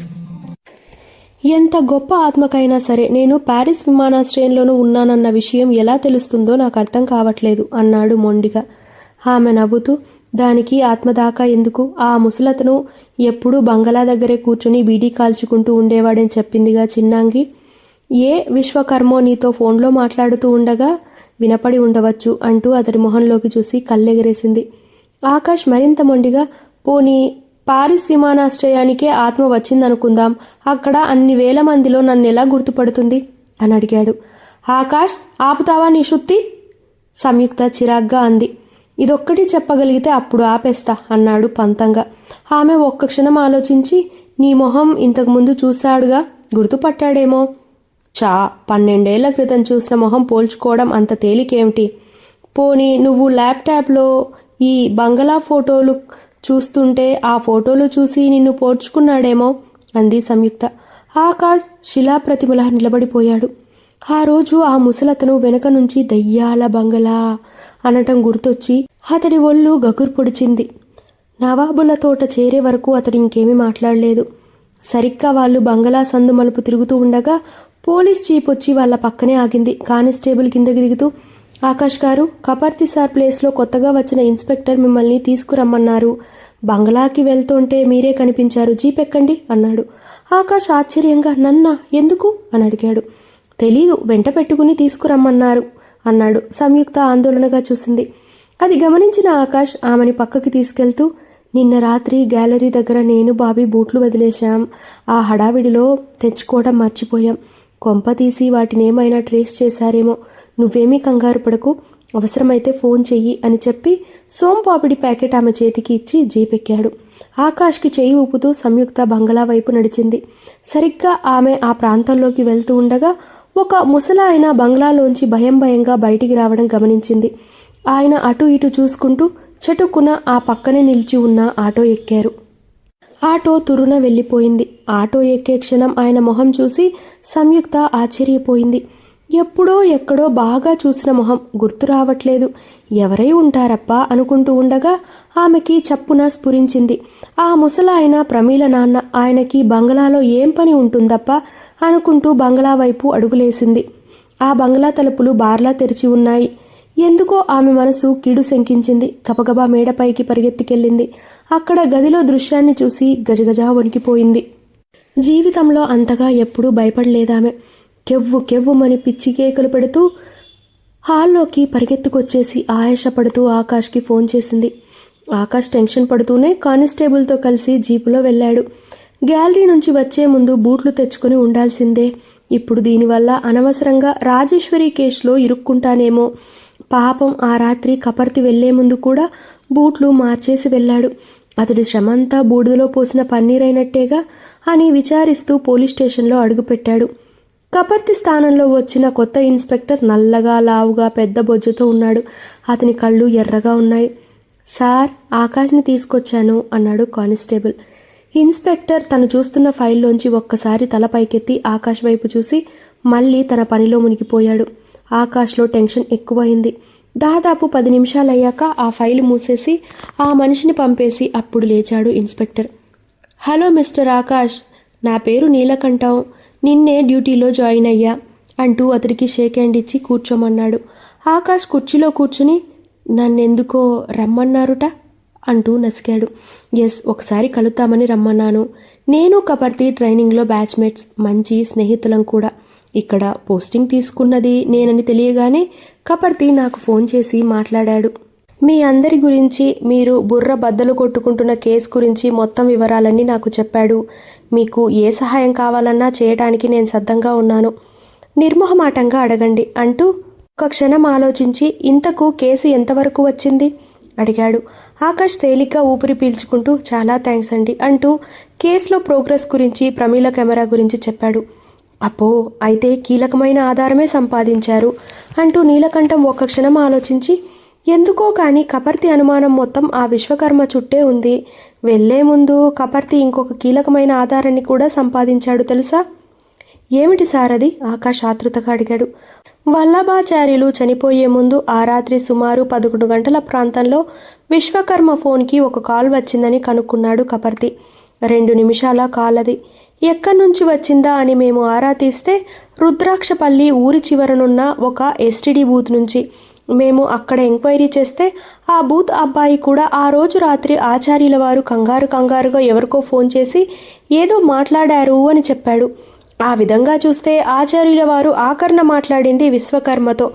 ఎంత గొప్ప ఆత్మకైనా సరే నేను ప్యారిస్ విమానాశ్రయంలోనూ ఉన్నానన్న విషయం ఎలా తెలుస్తుందో నాకు అర్థం కావట్లేదు అన్నాడు మొండిగా. ఆమె నవ్వుతూ, దానికి ఆత్మదాకా ఎందుకు? ఆ ముసలతను ఎప్పుడూ బంగళా దగ్గరే కూర్చుని బీడీ కాల్చుకుంటూ ఉండేవాడని చెప్పిందిగా చిన్నాంగి. ఏ విశ్వకర్మో నీతో ఫోన్లో మాట్లాడుతూ ఉండగా వినపడి ఉండవచ్చు అంటూ అతడి మొహంలోకి చూసి కళ్ళెగరేసింది. ఆకాష్ మరింత మొండిగా, పోనీ పారిస్ విమానాశ్రయానికే ఆత్మ వచ్చిందనుకుందాం, అక్కడ అన్ని వేల మందిలో నన్నెలా గుర్తుపడుతుంది అని అడిగాడు. ఆకాష్, ఆపుతావా నీ శుద్ధి? సంయుక్త చిరాగ్గా అంది. ఇదొక్కటి చెప్పగలిగితే అప్పుడు ఆపేస్తా అన్నాడు పంతంగా. ఆమె 1 క్షణం ఆలోచించి, నీ మొహం ఇంతకుముందు చూశాడుగా, గుర్తుపట్టాడేమో. 12 ఏళ్ల క్రితం చూసిన మొహం పోల్చుకోవడం అంత తేలికేమిటి? పోనీ నువ్వు ల్యాప్టాప్లో ఈ బంగళా ఫోటోలు చూస్తుంటే ఆ ఫోటోలు చూసి నిన్ను పోల్చుకున్నాడేమో అంది సంయుక్త. ఆకాష్ శిలాప్రతిమలా నిలబడిపోయాడు. ఆ రోజు ఆ ముసలతను వెనక నుంచి దయ్యాల బంగళా అనటం గుర్తొచ్చి అతడి ఒళ్ళు గగురు పొడిచింది. నవాబుల తోట చేరే వరకు అతడు ఇంకేమీ మాట్లాడలేదు. సరిగ్గా వాళ్ళు బంగళా సందు మలుపు తిరుగుతూ ఉండగా పోలీస్ జీప్ వచ్చి వాళ్ళ పక్కనే ఆగింది. కానిస్టేబుల్ కిందకి దిగుతూ, ఆకాష్ గారు, కపర్తి సార్ ప్లేస్లో కొత్తగా వచ్చిన ఇన్స్పెక్టర్ మిమ్మల్ని తీసుకురమ్మన్నారు. బంగ్లాకి వెళ్తుంటే మీరే కనిపించారు, జీప్ ఎక్కండి అన్నాడు. ఆకాష్ ఆశ్చర్యంగా, నన్నా, ఎందుకు అని అడిగాడు. తెలీదు, వెంట పెట్టుకుని తీసుకురమ్మన్నారు అన్నాడు. సంయుక్త ఆందోళనగా చూసింది. అది గమనించిన ఆకాష్ ఆమెని పక్కకి తీసుకెళ్తూ, నిన్న రాత్రి గ్యాలరీ దగ్గర నేను బాబీ బూట్లు వదిలేశాం. ఆ హడావిడిలో తెచ్చుకోవడం మర్చిపోయాం. కొంప తీసి వాటినేమైనా ట్రేస్ చేశారేమో. నువ్వేమీ కంగారు పడకు, అవసరమైతే ఫోన్ చెయ్యి అని చెప్పి సోంపాపిడి ప్యాకెట్ ఆమె చేతికి ఇచ్చి జీపెక్కాడు. ఆకాష్కి చేయి ఊపుతూ సంయుక్త బంగళా వైపు నడిచింది. సరిగ్గా ఆమె ఆ ప్రాంతంలోకి వెళ్తూ ఉండగా ఒక ముసలాయన బంగ్లాలోంచి భయంగా బయటికి రావడం గమనించింది. ఆయన అటు ఇటు చూసుకుంటూ చటుక్కున ఆ పక్కనే నిలిచి ఉన్న ఆటో ఎక్కారు. ఆటో తురున వెళ్ళిపోయింది. ఆటో ఎక్కే క్షణం ఆయన మొహం చూసి సంయుక్త ఆశ్చర్యపోయింది. ఎప్పుడో ఎక్కడో బాగా చూసిన మొహం గుర్తు రావట్లేదు. ఎవరై ఉంటారప్పా అనుకుంటూ ఉండగా ఆమెకి చప్పున స్ఫురించింది. ఆ ముసలాయన ప్రమీల నాన్న. ఆయనకి బంగ్లాలో ఏం పని ఉంటుందప్పా అనుకుంటూ బంగ్లా వైపు అడుగులేసింది. ఆ బంగ్లా తలుపులు బార్లా తెరిచి ఉన్నాయి. ఎందుకో ఆమె మనసు కీడు శంకించింది. గబగబా మేడపైకి పరిగెత్తికెళ్ళింది. అక్కడ గదిలో దృశ్యాన్ని చూసి గజగజా వణికిపోయింది. జీవితంలో అంతగా ఎప్పుడూ భయపడలేదామె. కెవ్వుమని పిచ్చి కేకలు పెడుతూ హాల్లోకి పరిగెత్తుకొచ్చేసి ఆయాసపడుతూ ఆకాష్కి ఫోన్ చేసింది. ఆకాష్ టెన్షన్ పడుతూనే కానిస్టేబుల్తో కలిసి జీపులో వెళ్ళాడు. గ్యాలరీ నుంచి వచ్చే ముందు బూట్లు తెచ్చుకుని ఉండాల్సిందే. ఇప్పుడు దీనివల్ల అనవసరంగా రాజేశ్వరి కేసులో ఇరుక్కుంటానేమో. పాపం ఆ రాత్రి కపర్తి వెళ్లే ముందు కూడా బూట్లు మార్చేసి వెళ్ళాడు. అతడి శ్రమంతా బూడిదలో పోసిన పన్నీరైనట్టేగా అని విచారిస్తూ పోలీస్ స్టేషన్లో అడుగుపెట్టాడు. కపర్తి స్థానంలో వచ్చిన కొత్త ఇన్స్పెక్టర్ నల్లగా లావుగా పెద్ద బొజ్జుతో ఉన్నాడు. అతని కళ్ళు ఎర్రగా ఉన్నాయి. సార్, ఆకాష్ని తీసుకొచ్చాను అన్నాడు కానిస్టేబుల్. ఇన్స్పెక్టర్ తను చూస్తున్న ఫైల్లోంచి ఒక్కసారి తల పైకెత్తి ఆకాష్ వైపు చూసి మళ్ళీ తన పనిలో మునిగిపోయాడు. ఆకాష్లో టెన్షన్ ఎక్కువైంది. దాదాపు 10 నిమిషాలయ్యాక ఆ ఫైలు మూసేసి ఆ మనిషిని పంపేసి అప్పుడు లేచాడు ఇన్స్పెక్టర్. హలో మిస్టర్ ఆకాష్, నా పేరు నీలకంఠం. నిన్నే డ్యూటీలో జాయిన్ అయ్యా అంటూ అతడికి షేక్ హ్యాండ్ ఇచ్చి కూర్చోమన్నాడు. ఆకాష్ కుర్చీలో కూర్చుని నన్నెందుకో రమ్మన్నారుట అంటూ నసికాడు. ఎస్, ఒకసారి కలుద్దామని రమ్మన్నాను. నేను కపర్తి ట్రైనింగ్లో బ్యాచ్మేట్స్, మంచి స్నేహితులం కూడా. ఇక్కడ పోస్టింగ్ తీసుకున్నది నేనని తెలియగానే కపర్తి నాకు ఫోన్ చేసి మాట్లాడాడు. మీ అందరి గురించి, మీరు బుర్ర బద్దలు కొట్టుకుంటున్న కేసు గురించి మొత్తం వివరాలన్నీ నాకు చెప్పాడు. మీకు ఏ సహాయం కావాలన్నా చేయడానికి నేను సిద్ధంగా ఉన్నాను. నిర్మోహమాటంగా అడగండి అంటూ ఒక క్షణం ఆలోచించి ఇంతకు కేసు ఎంతవరకు వచ్చింది అడిగాడు. ఆకాష్ తేలిగ్గా ఊపిరి పీల్చుకుంటూ చాలా థ్యాంక్స్ అండి అంటూ కేసులో ప్రోగ్రెస్ గురించి, ప్రమీల కెమెరా గురించి చెప్పాడు. అప్పో, అయితే కీలకమైన ఆధారమే సంపాదించారు అంటూ నీలకంఠం ఒక్క క్షణం ఆలోచించి, ఎందుకో కానీ కపర్తి అనుమానం మొత్తం ఆ విశ్వకర్మ చుట్టే ఉంది. వెళ్లే ముందు కపర్తి ఇంకొక కీలకమైన ఆధారాన్ని కూడా సంపాదించాడు తెలుసా? ఏమిటి సార్ అది? ఆకాష్ ఆతృతగా అడిగాడు. వల్లభాచార్యులు చనిపోయే ముందు ఆ రాత్రి సుమారు 11 గంటల ప్రాంతంలో విశ్వకర్మ ఫోన్కి ఒక కాల్ వచ్చిందని కనుక్కున్నాడు కపర్తి. 2 నిమిషాల కాల్ అది. ఎక్కడి నుంచి వచ్చిందా అని మేము ఆరా తీస్తే రుద్రాక్షపల్లి ఊరి చివరనున్న ఒక ఎస్టీడీ బూత్ నుంచి. మేము అక్కడ ఎంక్వైరీ చేస్తే ఆ బూత్ అబ్బాయి కూడా ఆ రోజు రాత్రి ఆచార్యుల వారు కంగారుగా ఎవరికో ఫోన్ చేసి ఏదో మాట్లాడారు అని చెప్పాడు. ఆ విధంగా చూస్తే ఆచార్యుల వారు ఆఖరణ మాట్లాడింది విశ్వకర్మతో.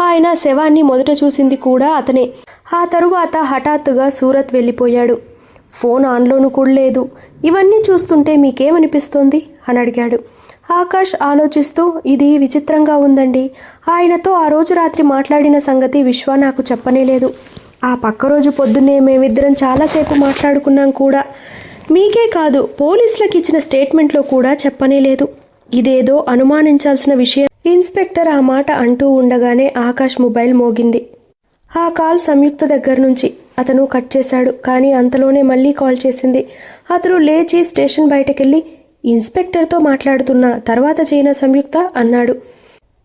ఆయన శవాన్ని మొదట చూసింది కూడా అతనే. ఆ తరువాత హఠాత్తుగా సూరత్ వెళ్ళిపోయాడు. ఫోన్ ఆన్లోనూ కూడా లేదు. ఇవన్నీ చూస్తుంటే మీకేమనిపిస్తోంది అని అడిగాడు. ఆకాష్ ఆలోచిస్తూ, ఇది విచిత్రంగా ఉందండి. ఆయనతో ఆ రోజు రాత్రి మాట్లాడిన సంగతి విశ్వ నాకు చెప్పనేలేదు. ఆ పక్క రోజు పొద్దున్నే మేమిద్దరం చాలాసేపు మాట్లాడుకున్నాం కూడా. మీకే కాదు, పోలీసులకు ఇచ్చిన స్టేట్మెంట్లో కూడా చెప్పనేలేదు. ఇదేదో అనుమానించాల్సిన విషయం. ఇన్స్పెక్టర్ ఆ మాట అంటూ ఉండగానే ఆకాష్ మొబైల్ మోగింది. ఆ కాల్ సంయుక్త దగ్గర నుంచి. అతను కట్ చేశాడు. కానీ అంతలోనే మళ్ళీ కాల్ చేసింది. అతను లేచి స్టేషన్ బయటకెళ్ళి ఇన్స్పెక్టర్తో మాట్లాడుతున్న తర్వాత చేయన సంయుక్త అన్నాడు.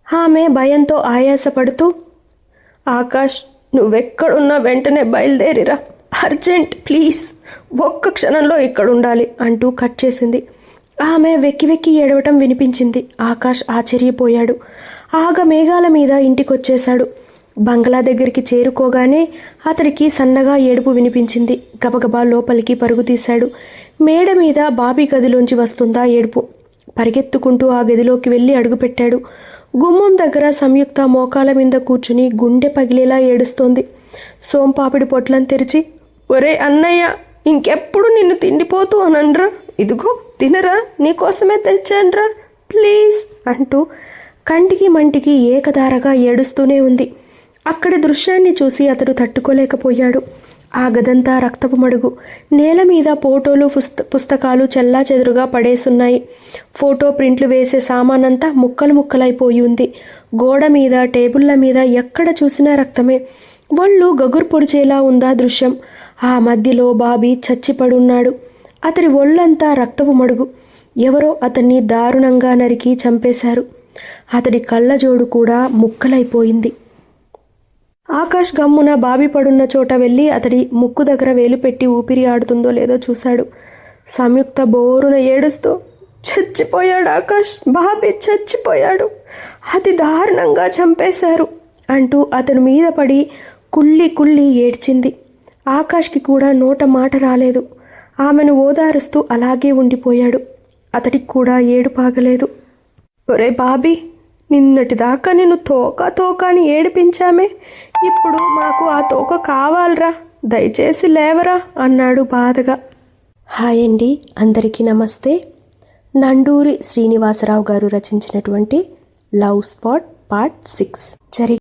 ఆమె భయంతో ఆయాసపడుతూ, ఆకాష్, నువ్వెక్కడున్నా వెంటనే బయలుదేరిరా, అర్జెంట్ ప్లీజ్, ఒక్క క్షణంలో ఇక్కడుండాలి అంటూ కట్ చేసింది. ఆమె వెక్కి ఏడవటం వినిపించింది. ఆకాష్ ఆశ్చర్యపోయాడు. ఆగ మేఘాల మీద ఇంటికొచ్చేశాడు. బంగ్లా దగ్గరికి చేరుకోగానే అతడికి సన్నగా ఏడుపు వినిపించింది. గబగబా లోపలికి పరుగు తీశాడు. మేడ మీద బాబీ గదిలోంచి వస్తుందా ఏడుపు. పరిగెత్తుకుంటూ ఆ గదిలోకి వెళ్ళి అడుగుపెట్టాడు. గుమ్మం దగ్గర సంయుక్త మోకాల మీద కూర్చుని గుండె పగిలేలా ఏడుస్తోంది. సోంపాపిడి పొట్లను తెరిచి, ఒరే అన్నయ్య, ఇంకెప్పుడు నిన్ను తిండిపోతూ అనన్రా, ఇదిగో తినరా, నీకోసమే తెచ్చాన్రా, ప్లీజ్ అంటూ కంటికి మంటికి ఏకధారగా ఏడుస్తూనే ఉంది. అక్కడి దృశ్యాన్ని చూసి అతడు తట్టుకోలేకపోయాడు. ఆ గదంతా రక్తపు మడుగు. నేల మీద ఫోటోలు పుస్తకాలు చెల్లాచెదురుగా పడేసున్నాయి. ఫోటో ప్రింట్లు వేసే సామానంతా ముక్కలు ముక్కలైపోయి ఉంది. గోడ మీద, టేబుళ్ల మీద ఎక్కడ చూసినా రక్తమే. ఒళ్ళు గగురు పొడిచేలా ఉందా దృశ్యం. ఆ మధ్యలో బాబీ చచ్చిపడున్నాడు. అతడి ఒళ్ళంతా రక్తపు మడుగు. ఎవరో అతన్ని దారుణంగా నరికి చంపేశారు. అతడి కళ్ళజోడు కూడా ముక్కలైపోయింది. ఆకాష్ గమ్మున బాబీ పడున్న చోట వెళ్ళి అతడి ముక్కు దగ్గర వేలు పెట్టి ఊపిరి ఆడుతుందో లేదో చూశాడు. సంయుక్త బోరున ఏడుస్తూ, చచ్చిపోయాడు ఆకాష్, బాబీ చచ్చిపోయాడు, అతి దారుణంగా చంపేశారు అంటూ అతని మీద పడి కుళ్ళి కుళ్ళి ఏడ్చింది. ఆకాష్కి కూడా నోట మాట రాలేదు. ఆమెను ఓదారుస్తూ అలాగే ఉండిపోయాడు. అతడికి కూడా ఏడుపాగలేదు. ఒరే బాబీ, నిన్నటిదాకా నేను తోక అని ఏడిపించామే, ఇప్పుడు మాకు ఆ తోక కావాలరా, దయచేసి లేవరా అన్నాడు బాధగా. హాయ్ అండి, అందరికీ నమస్తే. నండూరి శ్రీనివాసరావు గారు రచించినటువంటి లవ్ స్పాట్ పార్ట్ 6